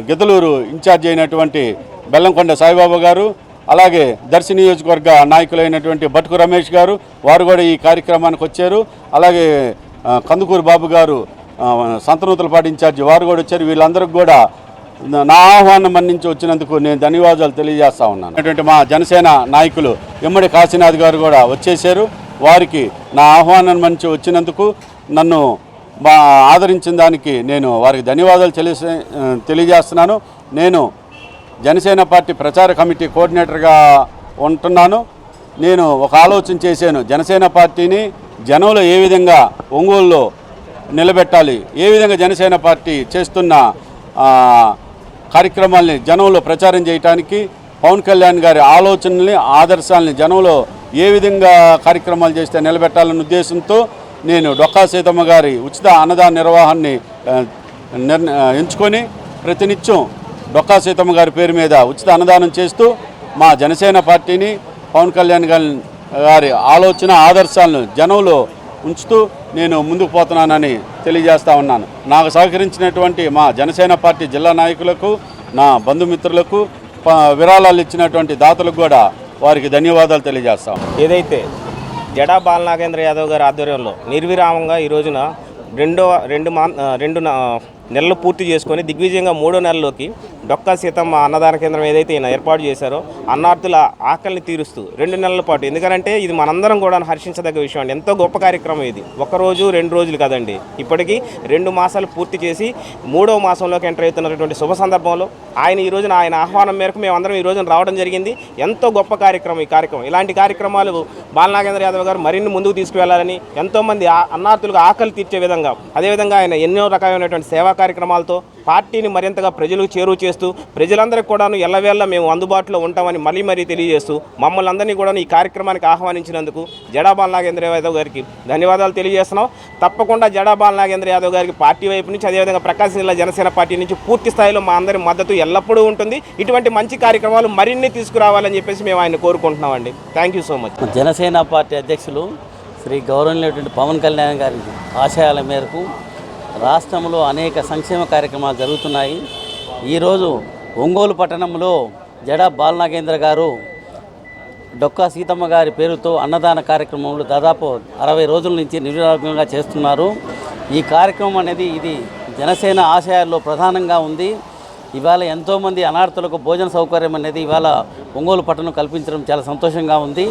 గిద్దలూరు ఇన్ఛార్జ్ అయినటువంటి బెల్లంకొండ సాయిబాబా గారు, అలాగే దర్శి నియోజకవర్గ నాయకులైనటువంటి బటుకు రమేష్ గారు వారు కూడా ఈ కార్యక్రమానికి వచ్చారు. అలాగే కందుకూరు బాబు గారు సంతనూతలపాటి ఇన్ఛార్జి వారు కూడా వచ్చారు. వీళ్ళందరికీ కూడా నా ఆహ్వానం మన్నించి వచ్చినందుకు నేను ధన్యవాదాలు తెలియజేస్తా ఉన్నాను. అటువంటి మా జనసేన నాయకులు ఎమ్మడి కాశీనాథ్ గారు కూడా వచ్చేసారు. వారికి నా ఆహ్వానం మన్నించి వచ్చినందుకు నన్ను ఆదరించిన దానికి నేను వారికి ధన్యవాదాలు తెలియజేస్తున్నాను. నేను జనసేన పార్టీ ప్రచార కమిటీ కోఆర్డినేటర్గా ఉంటున్నాను. నేను ఒక ఆలోచన చేశాను, జనసేన పార్టీని జనంలో ఏ విధంగా ఒంగోలులో నిలబెట్టాలి, ఏ విధంగా జనసేన పార్టీ చేస్తున్న కార్యక్రమాల్ని జనంలో ప్రచారం చేయడానికి పవన్ కళ్యాణ్ గారి ఆలోచనల్ని ఆదర్శాలని జనంలో ఏ విధంగా కార్యక్రమాలు చేస్తే నిలబెట్టాలన్న ఉద్దేశంతో నేను డొక్కా సీతమ్మ గారి ఉచిత అన్నదాన నిర్వహణని ఎంచుకొని ప్రతినిత్యం డొక్కా సీతమ్మ గారి పేరు మీద ఉచిత అన్నదానం చేస్తూ మా జనసేన పార్టీని పవన్ కళ్యాణ్ గారి ఆలోచన ఆదర్శాలను జనంలో ఉంచుతూ నేను ముందుకు పోతున్నానని తెలియజేస్తా ఉన్నాను. నాకు సహకరించినటువంటి మా జనసేన పార్టీ జిల్లా నాయకులకు, నా బంధుమిత్రులకు, విరాళాలు ఇచ్చినటువంటి దాతలకు కూడా వారికి ధన్యవాదాలు తెలియజేస్తాం. ఏదైతే జడా బాలనాగేంద్ర యాదవ్ గారి ఆధ్వర్యంలో నిర్విరామంగా ఈ రోజున రెండు నెలలు పూర్తి చేసుకొని దిగ్విజయంగా 3వ నెలలోకి డొక్కా సీతమ్మ అన్నదాన కేంద్రం ఏదైతే ఈయన ఏర్పాటు చేశారో అన్నార్థుల ఆకలిని తీరుస్తూ 2 నెలల పాటు, ఎందుకంటే ఇది మనందరం కూడా హర్షించదగ్గ విషయం అండి. ఎంతో గొప్ప కార్యక్రమం ఇది. 1 రోజు 2 రోజులు కాదండి, ఇప్పటికీ 2 మాసాలు పూర్తి చేసి 3వ మాసంలోకి ఎంటర్ అవుతున్నటువంటి శుభ సందర్భంలో ఆయన ఆహ్వానం మేరకు మేమందరం ఈ రోజున రావడం జరిగింది. ఎంతో గొప్ప కార్యక్రమం ఈ కార్యక్రమం. ఇలాంటి కార్యక్రమాలు బాలనాగేంద్ర యాదవ్ గారు మరిన్ని ముందుకు తీసుకువెళ్లాలని, ఎంతోమంది అన్నార్థులకు ఆకలి తీర్చే విధంగా, అదేవిధంగా ఆయన ఎన్నో రకమైనటువంటి సేవా కార్యక్రమాలతో పార్టీని మరింతగా ప్రజలకు చేరువ చేస్తూ ప్రజలందరికీ కూడాను ఎల్లవేళ మేము అందుబాటులో ఉంటామని మరీ తెలియజేస్తూ మమ్మల్ని అందరినీ కూడా ఈ కార్యక్రమానికి ఆహ్వానించినందుకు జడా బాలనాగేంద్ర యాదవ్ గారికి ధన్యవాదాలు తెలియజేస్తున్నాం. తప్పకుండా జడా బాలనాగేంద్ర యాదవ్ గారికి పార్టీ వైపు నుంచి, అదేవిధంగా ప్రకాశం జిల్లా జనసేన పార్టీ నుంచి పూర్తి స్థాయిలో మా అందరి మద్దతు ఎల్లప్పుడూ ఉంటుంది. ఇటువంటి మంచి కార్యక్రమాలు మరిన్ని తీసుకురావాలని చెప్పేసి మేము ఆయన కోరుకుంటున్నామండి. Thank you so much. Janasena party అధ్యక్షులు శ్రీ గౌరవనీయులైనటువంటి పవన్ కళ్యాణ్ గారి ఆశయాల మేరకు రాష్ట్రంలో అనేక సంక్షేమ కార్యక్రమాలు జరుగుతున్నాయి. ఈరోజు ఒంగోలు పట్టణంలో జడా బాలనాగేంద్ర గారు డొక్కా సీతమ్మ గారి పేరుతో అన్నదాన కార్యక్రమంలో దాదాపు 60 రోజుల నుంచి నిర్విరామంగా చేస్తున్నారు. ఈ కార్యక్రమం అనేది ఇది జనసేన ఆశయాల్లో ప్రధానంగా ఉంది. ఇవాళ ఎంతోమంది అనార్థులకు భోజన సౌకర్యం అనేది ఇవాళ ఒంగోలు పట్టణం కల్పించడం చాలా సంతోషంగా ఉంది.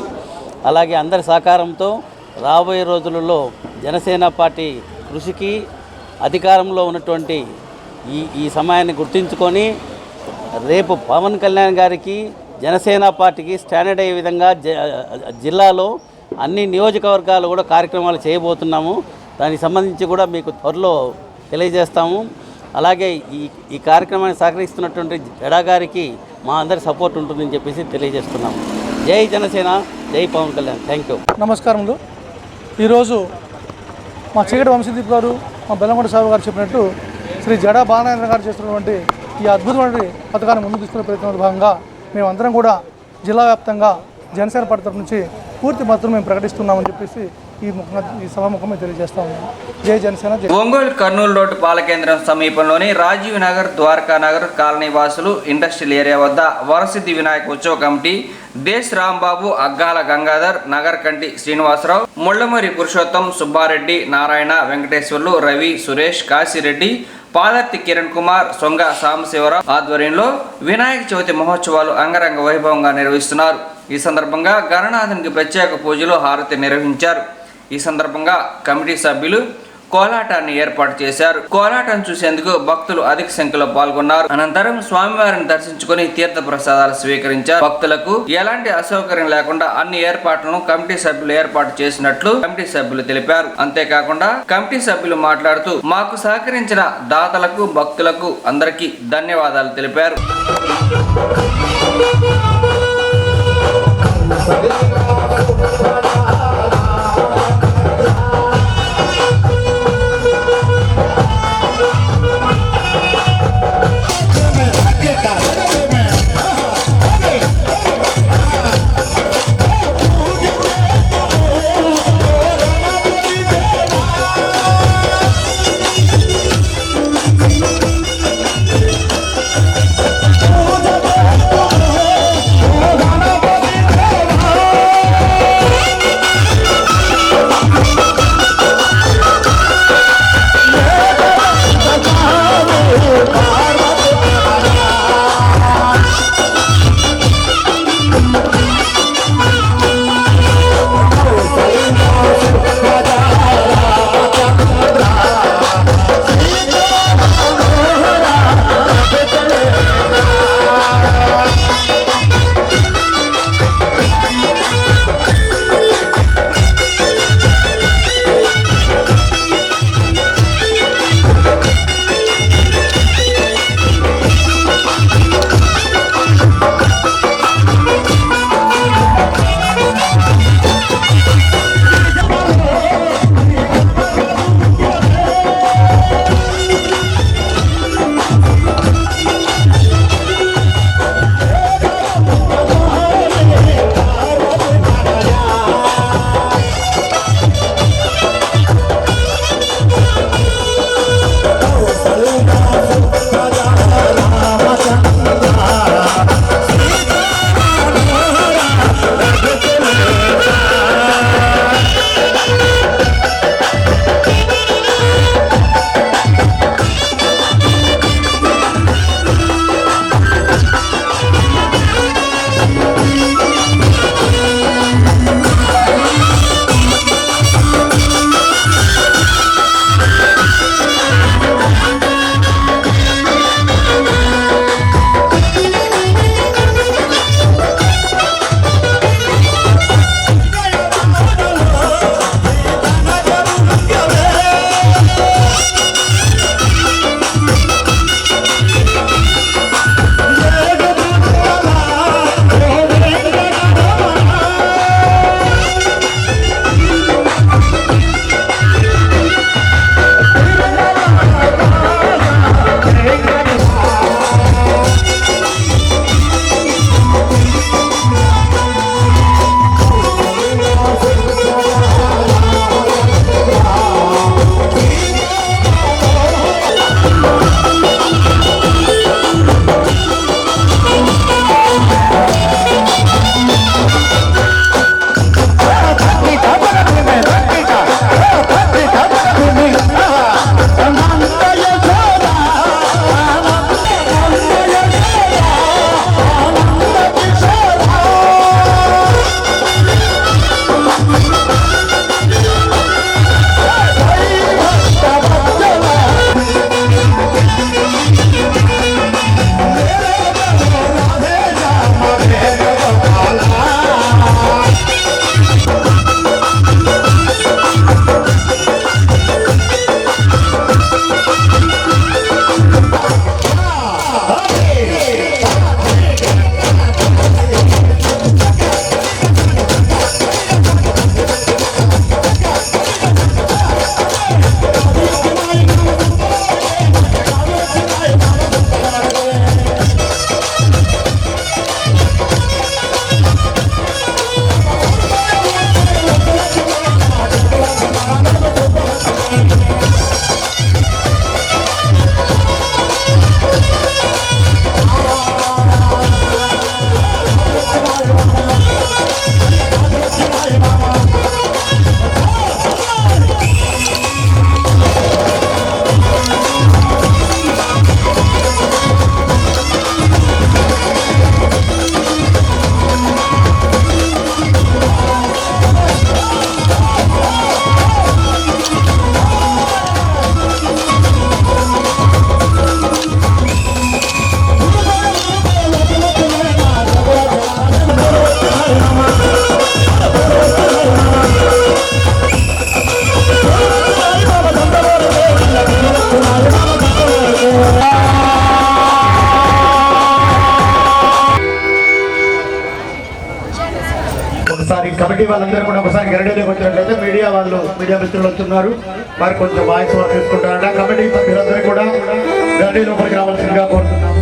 అలాగే అందరి సహకారంతో రాబోయే రోజులలో జనసేన పార్టీ కృషికి అధికారంలో ఉన్నటువంటి ఈ సమయాన్ని గుర్తించుకొని రేపు పవన్ కళ్యాణ్ గారికి జనసేన పార్టీకి స్టాండర్డ్ అయ్యే విధంగా జిల్లాలో అన్ని నియోజకవర్గాలు కూడా కార్యక్రమాలు చేయబోతున్నాము. దానికి సంబంధించి కూడా మీకు త్వరలో తెలియజేస్తాము. అలాగే ఈ కార్యక్రమాన్ని సహకరిస్తున్నటువంటి జడా గారికి మా అందరి సపోర్ట్ ఉంటుందని చెప్పేసి తెలియజేస్తున్నాము. జై జనసేన, జై పవన్ కళ్యాణ్. Thank you. నమస్కారములు. ఈరోజు మా చీకటి వంశీదీప్ గారు, మా బెల్లంకొండ సాబు గారు చెప్పినట్టు శ్రీ జడా బాలనాగేంద్ర గారు చేస్తున్నటువంటి ఈ అద్భుతమైన పథకాన్ని ముందుకు తీసుకునే ప్రయత్నంలో భాగంగా మేమందరం కూడా జిల్లా వ్యాప్తంగా జనసేన పార్టీ తరఫు నుంచి పూర్తి మద్దతు మేము ప్రకటిస్తున్నామని చెప్పేసి ఈ సభాముఖంగా తెలియజేస్తా ఉన్నాం. జై జనసేన. ఒంగోలు కర్నూలు రోడ్డు పాలకేంద్రం సమీపంలోని రాజీవ్ నగర్, ద్వారకా నగర్ కాలనీ వాసులు ఇండస్ట్రియల్ ఏరియా వద్ద వరసిద్ధి వినాయక ఉత్సవ కమిటీ దేశ్ రాంబాబు, అగ్గాల గంగాధర్, నగర్ కంటి శ్రీనివాసరావు, ముళ్లమూరి పురుషోత్తం, సుబ్బారెడ్డి, నారాయణ, వెంకటేశ్వర్లు, రవి, సురేష్, కాశీరెడ్డి, పాదర్తి కిరణ్ కుమార్, సొంగ సాంబశివరావు ఆధ్వర్యంలో వినాయక చవితి మహోత్సవాలు అంగరంగ వైభవంగా నిర్వహిస్తున్నారు. ఈ సందర్భంగా గణనాథునికి ప్రత్యేక పూజలు, హారతి నిర్వహించారు. ఈ సందర్భంగా కమిటీ సభ్యులు కోలాటాన్ని ఏర్పాటు చేశారు. కోలాటం చూసేందుకు భక్తులు అధిక సంఖ్యలో పాల్గొన్నారు. అనంతరం స్వామివారిని దర్శించుకుని తీర్థ ప్రసాదాలు స్వీకరించారు. భక్తులకు ఎలాంటి అసౌకర్యం లేకుండా అన్ని ఏర్పాట్లను కమిటీ సభ్యులు ఏర్పాటు చేసినట్లు కమిటీ సభ్యులు తెలిపారు. అంతేకాకుండా కమిటీ సభ్యులు మాట్లాడుతూ మాకు సహకరించిన దాతలకు, భక్తులకు అందరికీ ధన్యవాదాలు తెలిపారు. కమిటీ వాళ్ళందరూ కూడా ఒకసారి గరడీలోకి వచ్చినట్లయితే మీడియా మిత్రులు వస్తున్నారు, వారు కొంచెం వాయిస్ వర్క్ తీసుకుంటారట. కమిటీ సభ్యులందరూ కూడా గరడీ లోపలికి రావాల్సిందిగా కోరుతున్నాము.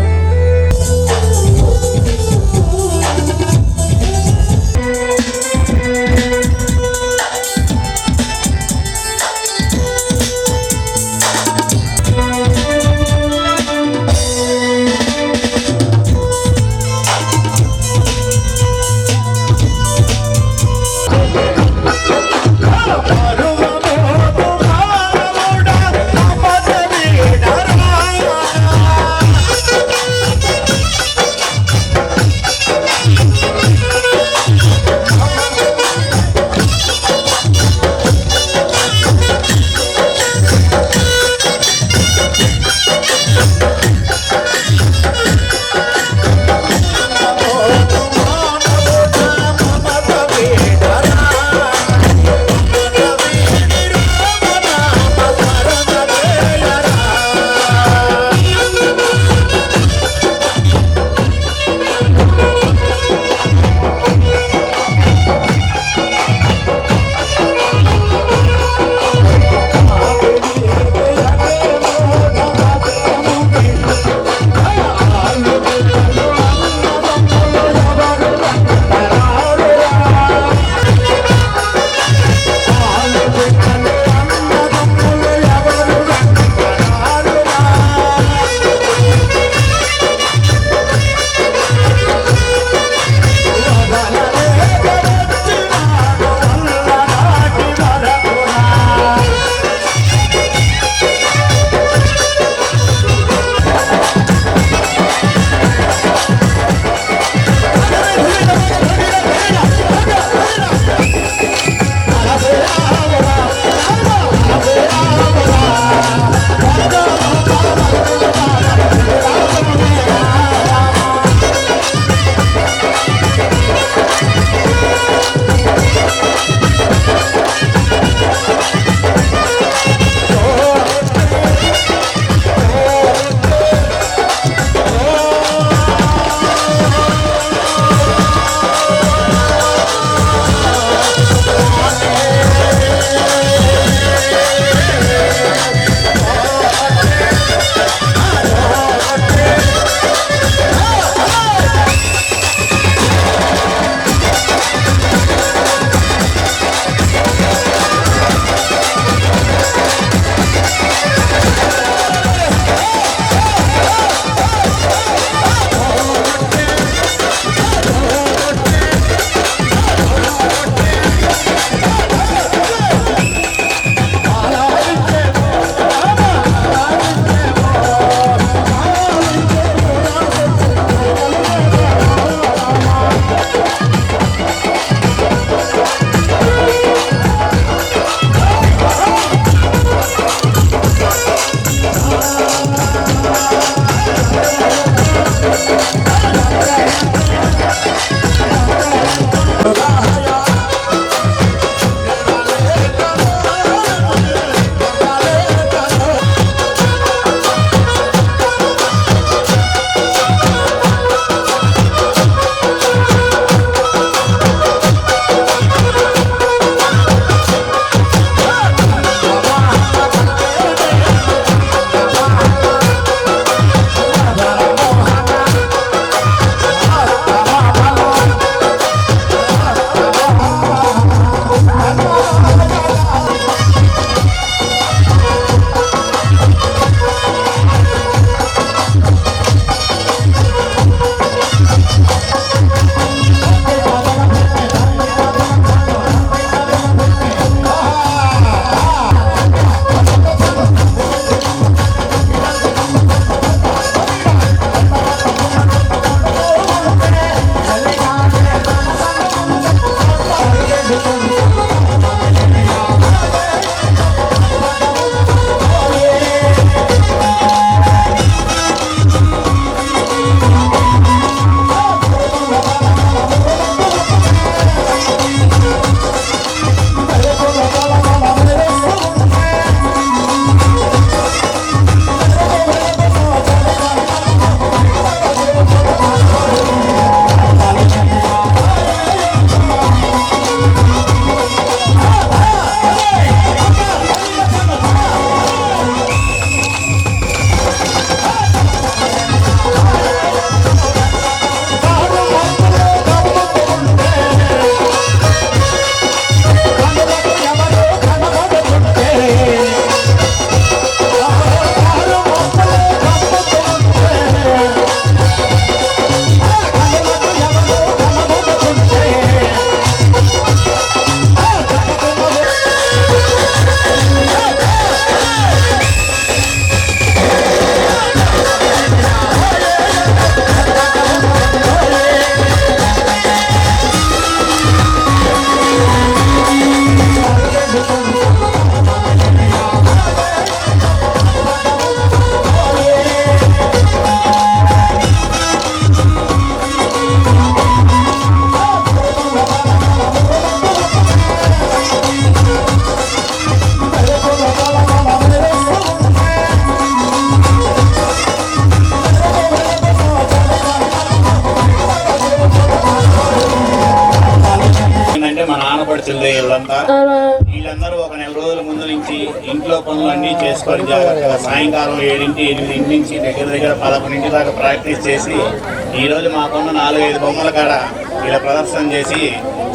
వీళ్ళంతా. వీళ్ళందరూ ఒక నెల రోజుల ముందు నుంచి ఇంట్లో పనులన్నీ చేసుకొని జాగ్రత్తగా సాయంకాలం 7, 8 నుంచి దగ్గర 11 దాకా ప్రాక్టీస్ చేసి ఈరోజు మాకున్న 4-5 బొమ్మల కాడ ఇలా ప్రదర్శన చేసి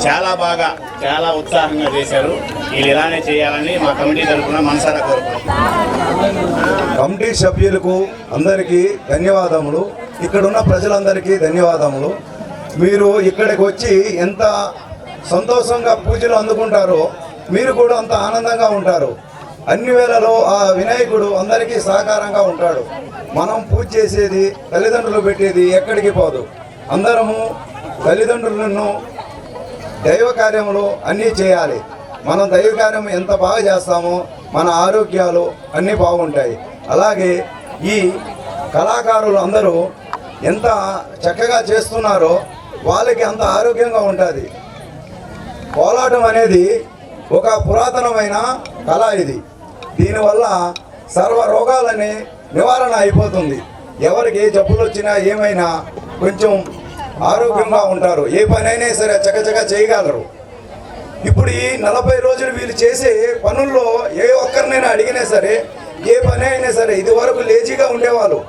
చాలా బాగా చాలా ఉత్సాహంగా చేశారు. వీళ్ళు ఇలానే చేయాలని మా కమిటీ తరఫున మనసారా కోరుకుంటున్నాం. కమిటీ సభ్యులకు అందరికీ ధన్యవాదములు. ఇక్కడున్న ప్రజలందరికీ ధన్యవాదములు. మీరు ఇక్కడికి వచ్చి ఎంత సంతోషంగా పూజలు అందుకుంటారో మీరు కూడా అంత ఆనందంగా ఉంటారు. అన్ని వేళలో ఆ వినాయకుడు అందరికీ సహకారంగా ఉంటాడు. మనం పూజ చేసేది తల్లిదండ్రులు పెట్టేది ఎక్కడికి పోదు. అందరము తల్లిదండ్రులను దైవ కార్యములు అన్నీ చేయాలి. మనం దైవ కార్యం ఎంత బాగా చేస్తామో మన ఆరోగ్యాలు అన్నీ బాగుంటాయి. అలాగే ఈ కళాకారులు అందరూ ఎంత చక్కగా చేస్తున్నారో వాళ్ళకి అంత ఆరోగ్యంగా ఉంటుంది. కోలాటం అనేది ఒక పురాతనమైన కళ. ఇది దీనివల్ల సర్వ రోగాలని నివారణ అయిపోతుంది. ఎవరికి జబ్బులు వచ్చినా ఏమైనా కొంచెం ఆరోగ్యంగా ఉంటారు. ఏ పనైనా సరే చకచక చేయగలరు. ఇప్పుడు ఈ 40 రోజులు వీళ్ళు చేసే పనుల్లో ఏ ఒక్కరినైనా అడిగినా సరే ఏ పని అయినా సరే ఇది వరకు లేజీగా ఉండేవాళ్ళు.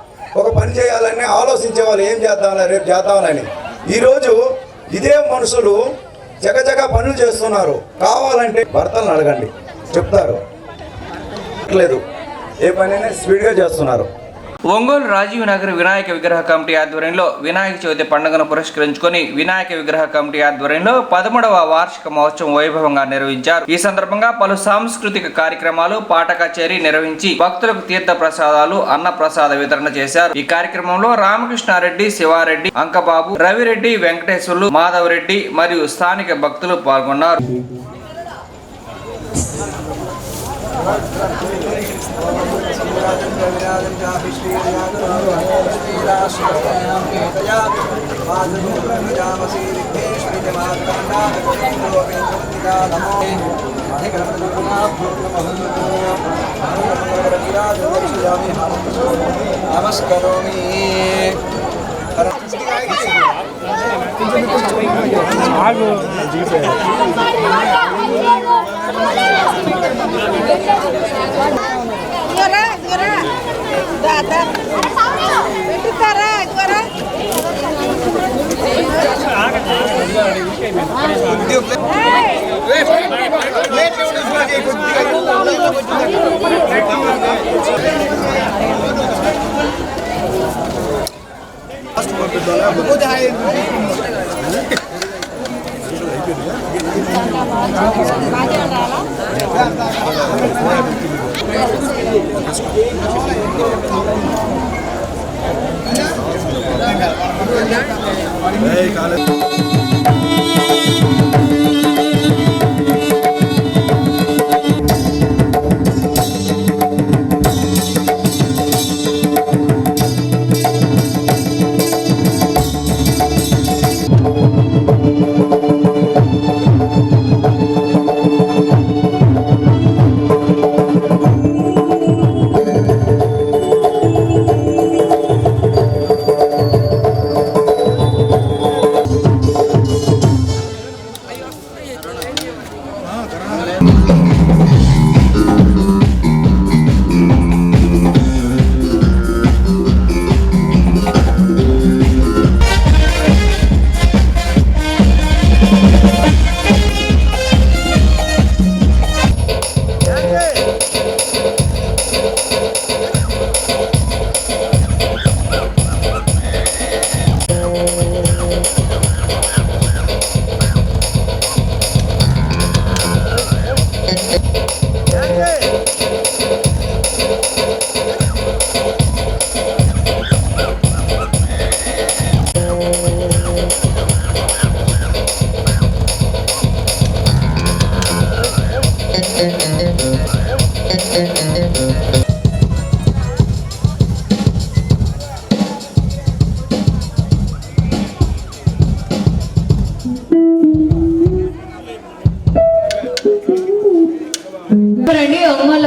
ఒక పని చేయాలని ఆలోచించేవాళ్ళు, ఏం చేద్దామని రేపు చేద్దామని. ఈరోజు ఇదే మనుషులు చకచక పనులు చేస్తున్నారు. కావాలంటే భర్తలను అడగండి, చెప్తారు. లేదు, ఏ పనైనా స్పీడ్గా చేస్తున్నారు. ఒంగోలు రాజీవ్ నగర్ వినాయక విగ్రహ కమిటీ ఆధ్వర్యంలో వినాయక చవితి పండుగను పురస్కరించుకొని వినాయక విగ్రహ కమిటీ ఆధ్వర్యంలో 13వ వార్షిక మహోత్సవం వైభవంగా నిర్వహించారు. ఈ సందర్భంగా పలు సాంస్కృతిక కార్యక్రమాలు, పాట కచేరీ నిర్వహించి భక్తులకు తీర్థ ప్రసాదాలు, అన్న ప్రసాద వితరణ చేశారు. ఈ కార్యక్రమంలో రామకృష్ణారెడ్డి, శివారెడ్డి, అంకబాబు, రవిరెడ్డి, వెంకటేశ్వర్లు, మాధవరెడ్డి మరియు స్థానిక భక్తులు పాల్గొన్నారు.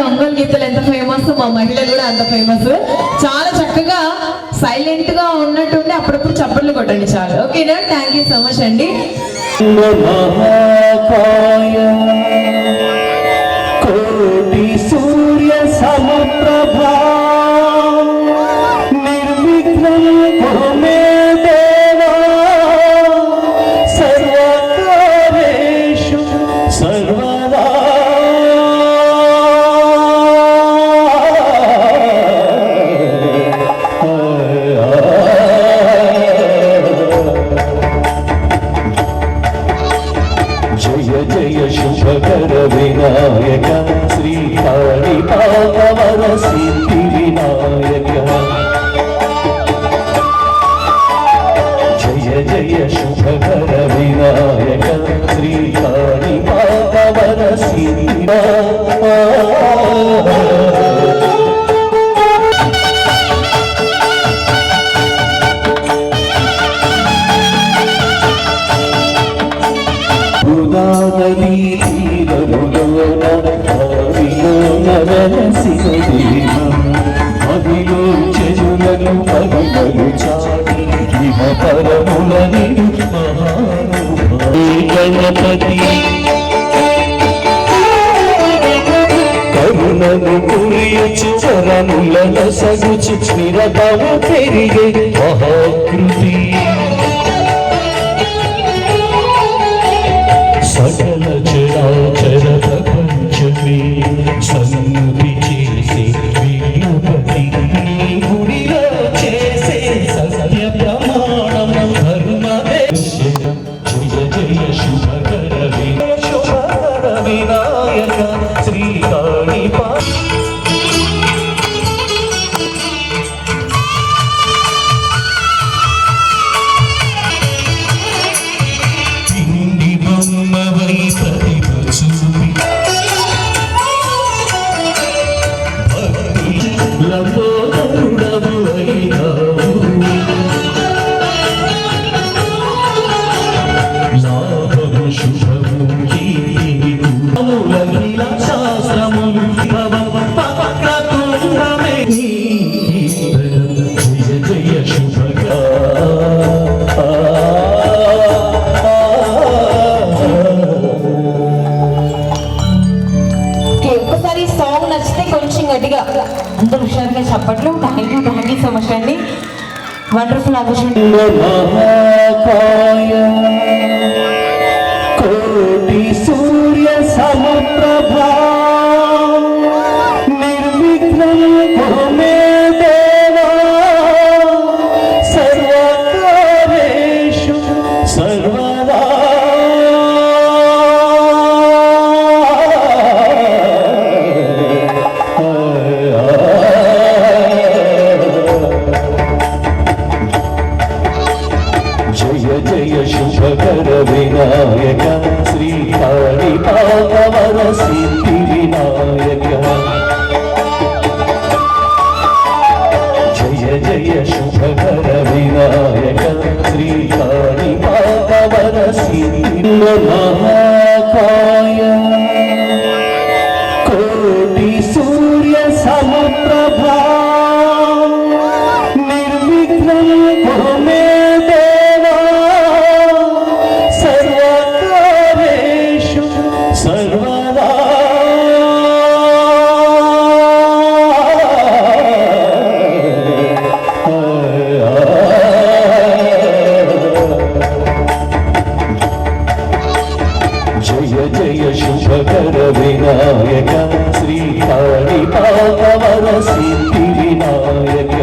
ఒంగోలు గీతలు ఎంత ఫేమస్, మా మహిళలు కూడా అంత ఫేమస్. చాలా చక్కగా సైలెంట్ గా ఉన్నట్టుండి అప్పుడప్పుడు చప్పట్లు కొట్టండి చాలు. ఓకేనా? థ్యాంక్ యూ సో మచ్ అండి. महाकाय कोटि सूर्य समप्रभा निर्विघ्नं कुरु मे देवा सर्वकार्येषु सर्वदा। जय जय शुभकर विनायक श्री काणिपाकवर सिद्धि विनायक। जय जय शुभकर विनायक श्री काणिपाकवर सिद्धि నదీ తీరములోన అవిలోన వెలసిన దేవం అవిలో చెరులను పవిమలు చాటి ఇహ పరములని గణపతి కరుణను కురియచు వరముల సగుచు నిరతము పెరిగే మహాకృతి सकल चराचर प्रपंचमे सन्मुति చేసే విజ్ఞపతి గుడిలో చేసే సత్య ప్రమాణం ధర్మదేశం జయ జయ శుభకర వినాయక శ్రీ కాణిపా ఒక్కసారి సాంగ్ నచ్చితే కొంచెం గట్టిగా అందరూ హుషారుగా చెప్పట్లు. థ్యాంక్ యూ సో మచ్ అండి. Wonderful opportunity. కోటి సూర్య సమప్రభా నిర్విఘ్నం కురు మే దేవా సర్వకార్యేషు సర్వదా. जय जय शुभकर विनायक श्री काणिपाकवर सिद्धि विनायक। जय जय शुभकर विनायक श्री काणिपाकवर सिद्धि महाकाय कोटि सूर्य समप्रभा निर्विघ्नं कुरु मे सर्वकार्येषु सर्वदा। जय जय शुभकर विनायक श्री काणिपाकवर सिद्धि विनायक।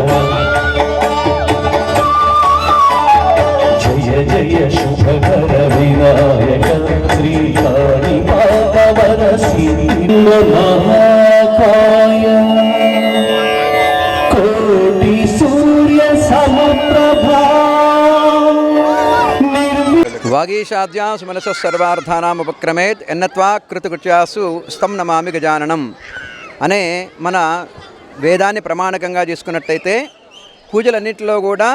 जय जय शुभकर विनायक श्री काणिपाकवर सिद्धि महाकाय कोटि सूर्य समप्रभा వాగీషాద్యాసు మనస సర్వార్థానాం ఉపక్రమేత్ ఎన్నత్వా కృతకృత్యాసు స్తం నమామి గజాననం అనే మన వేదాన్ని ప్రమాణకంగా చేసుకున్నట్టయితే పూజలన్నింటిలో కూడా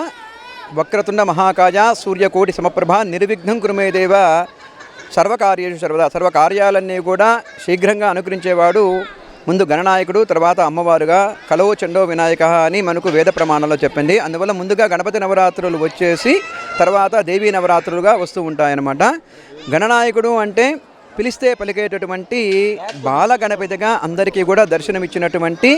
వక్రతుండ మహాకాయ సూర్యకోటి సమప్రభ నిర్విఘ్నం కురుమే దేవ సర్వకార్యేషు సర్వదా సర్వకార్యాలన్నీ కూడా శీఘ్రంగా అనుగ్రహించేవాడు ముందు గణనాయకుడు, తర్వాత అమ్మవారుగా కలో చండో వినాయక అని మనకు వేద ప్రమాణంలో చెప్పింది. అందువల్ల ముందుగా గణపతి నవరాత్రులు వచ్చేసి తర్వాత దేవీ నవరాత్రులుగా వస్తూ ఉంటాయన్నమాట. గణనాయకుడు అంటే పిలిస్తే పలికేటటువంటి బాల గణపతిగా అందరికీ కూడా దర్శనమిచ్చినటువంటి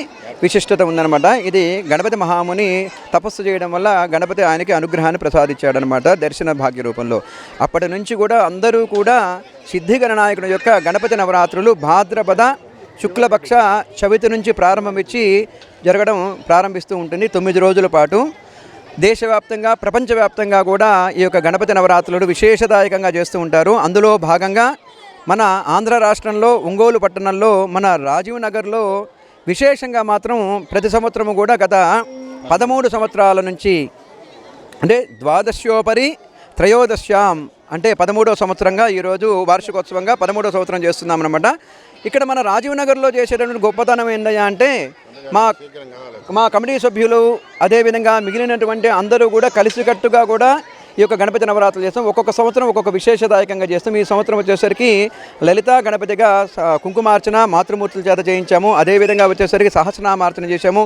విశిష్టత ఉందన్నమాట. ఇది గణపతి మహాముని తపస్సు చేయడం వల్ల గణపతి ఆయనకి అనుగ్రహాన్ని ప్రసాదించాడనమాట దర్శన భాగ్య రూపంలో. అప్పటి నుంచి కూడా అందరూ కూడా సిద్ధి గణనాయకుడి యొక్క గణపతి నవరాత్రులు భాద్రపద శుక్లపక్ష చవితి నుంచి జరగడం ప్రారంభిస్తూ ఉంటుంది. 9 రోజుల పాటు దేశవ్యాప్తంగా ప్రపంచవ్యాప్తంగా కూడా ఈ యొక్క గణపతి నవరాత్రులు విశేషదాయకంగా చేస్తూ ఉంటారు. అందులో భాగంగా మన ఆంధ్ర రాష్ట్రంలో ఒంగోలు పట్టణంలో మన రాజీవ్ నగర్లో విశేషంగా మాత్రం ప్రతి సంవత్సరము కూడా గత 13 సంవత్సరాల నుంచి అంటే ద్వాదశ్యోపరి త్రయోదశ్యాం అంటే 13వ సంవత్సరంగా ఈరోజు వార్షికోత్సవంగా 13వ సంవత్సరం చేస్తున్నాం అన్నమాట. ఇక్కడ మన రాజీవ్ నగర్లో చేసేటటువంటి గొప్పతనం ఏంటయ్యా అంటే మా కమిటీ సభ్యులు అదేవిధంగా మిగిలినటువంటి అందరూ కూడా కలిసికట్టుగా కూడా ఈ యొక్క గణపతి నవరాత్రులు చేస్తాం. ఒక్కొక్క సంవత్సరం ఒక్కొక్క విశేషదాయకంగా చేస్తాం. ఈ సంవత్సరం వచ్చేసరికి లలితా గణపతిగా కుంకుమార్చన మాతృమూర్తుల చేత చేయించాము. అదేవిధంగా వచ్చేసరికి సహస్రనామార్చన చేశాము.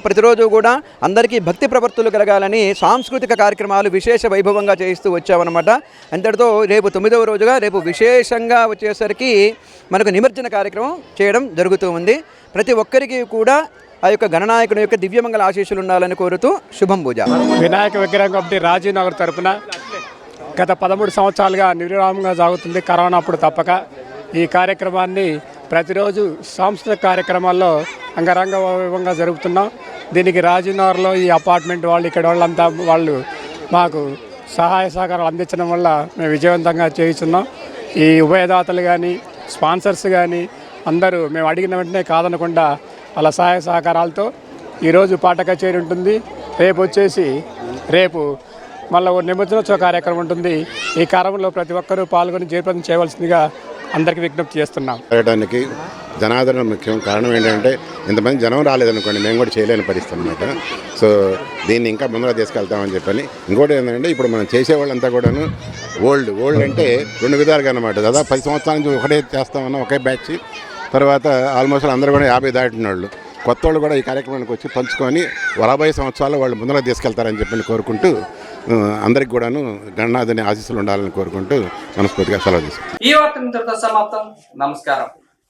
ప్రతిరోజు కూడా అందరికీ భక్తి ప్రవర్తులు కలగాలని సాంస్కృతిక కార్యక్రమాలు విశేష వైభవంగా చేయిస్తూ వచ్చామన్నమాట. అంతటితో రేపు 9వ రోజుగా రేపు విశేషంగా వచ్చేసరికి మనకు నిమజ్జన కార్యక్రమం చేయడం జరుగుతూ ఉంది. ప్రతి ఒక్కరికి కూడా ఆ యొక్క గణనాయకుని యొక్క దివ్యమంగళ ఆశీస్సులు ఉండాలని కోరుతూ శుభం పూజ. వినాయక విగ్రహం కమిటీ రాజీవ్ నగర్ తరపున గత 13 సంవత్సరాలుగా నిర్విరామంగా సాగుతుంది. కరోనా అప్పుడు తప్పక ఈ కార్యక్రమాన్ని ప్రతిరోజు సాంస్కృతిక కార్యక్రమాల్లో అంగరంగ వైభవంగా జరుపుతున్నాం. దీనికి రాజీవ్ నగర్లో ఈ అపార్ట్మెంట్ వాళ్ళు ఇక్కడ వాళ్ళంతా వాళ్ళు మాకు సహాయ సహకారాలు అందించడం వల్ల మేము విజయవంతంగా చేయిస్తున్నాం. ఈ ఉభయదాతలు కానీ స్పాన్సర్స్ కానీ అందరూ మేము అడిగిన వెంటనే కాదనకుండా వాళ్ళ సహాయ సహకారాలతో ఈరోజు పాట కచేరీ ఉంటుంది. రేపు మళ్ళీ నిమజ్జనోత్సవ కార్యక్రమం ఉంటుంది. ఈ కార్యక్రమంలో ప్రతి ఒక్కరూ పాల్గొని జయప్రదం చేయవలసిందిగా అందరికీ విజ్ఞప్తి చేస్తున్నాం. చేయడానికి జనాదరణ ముఖ్యం. కారణం ఏంటంటే ఇంతమంది జనం రాలేదనుకోండి మేము కూడా చేయలేని పరిస్థితి అనమాట. సో దీన్ని ఇంకా ముందుగా తీసుకెళ్తామని చెప్పని. ఇంకోటి ఏంటంటే ఇప్పుడు మనం చేసేవాళ్ళంతా కూడాను ఓల్డ్ అంటే 2 విధాలుగా అనమాట. దాదాపు 10 సంవత్సరాల నుంచి ఒకటే చేస్తామన్నా ఒకే బ్యాచ్. తర్వాత ఆల్మోస్ట్ అందరూ కూడా 50 దాటిన వాళ్ళు. కొత్త వాళ్ళు కూడా ఈ కార్యక్రమానికి వచ్చి పంచుకొని 40 సంవత్సరాలు వాళ్ళు ముందుగా తీసుకెళ్తారని చెప్పి కోరుకుంటూ అందరికి కూడాను గణనాథుని ఆశీస్సులు ఉండాలని కోరుకుంటూ మనస్ఫూర్తిగా సెలవు తీసుకుంటాం. ఈ వార్త ఇంతటితో సమాప్తం. నమస్కారం.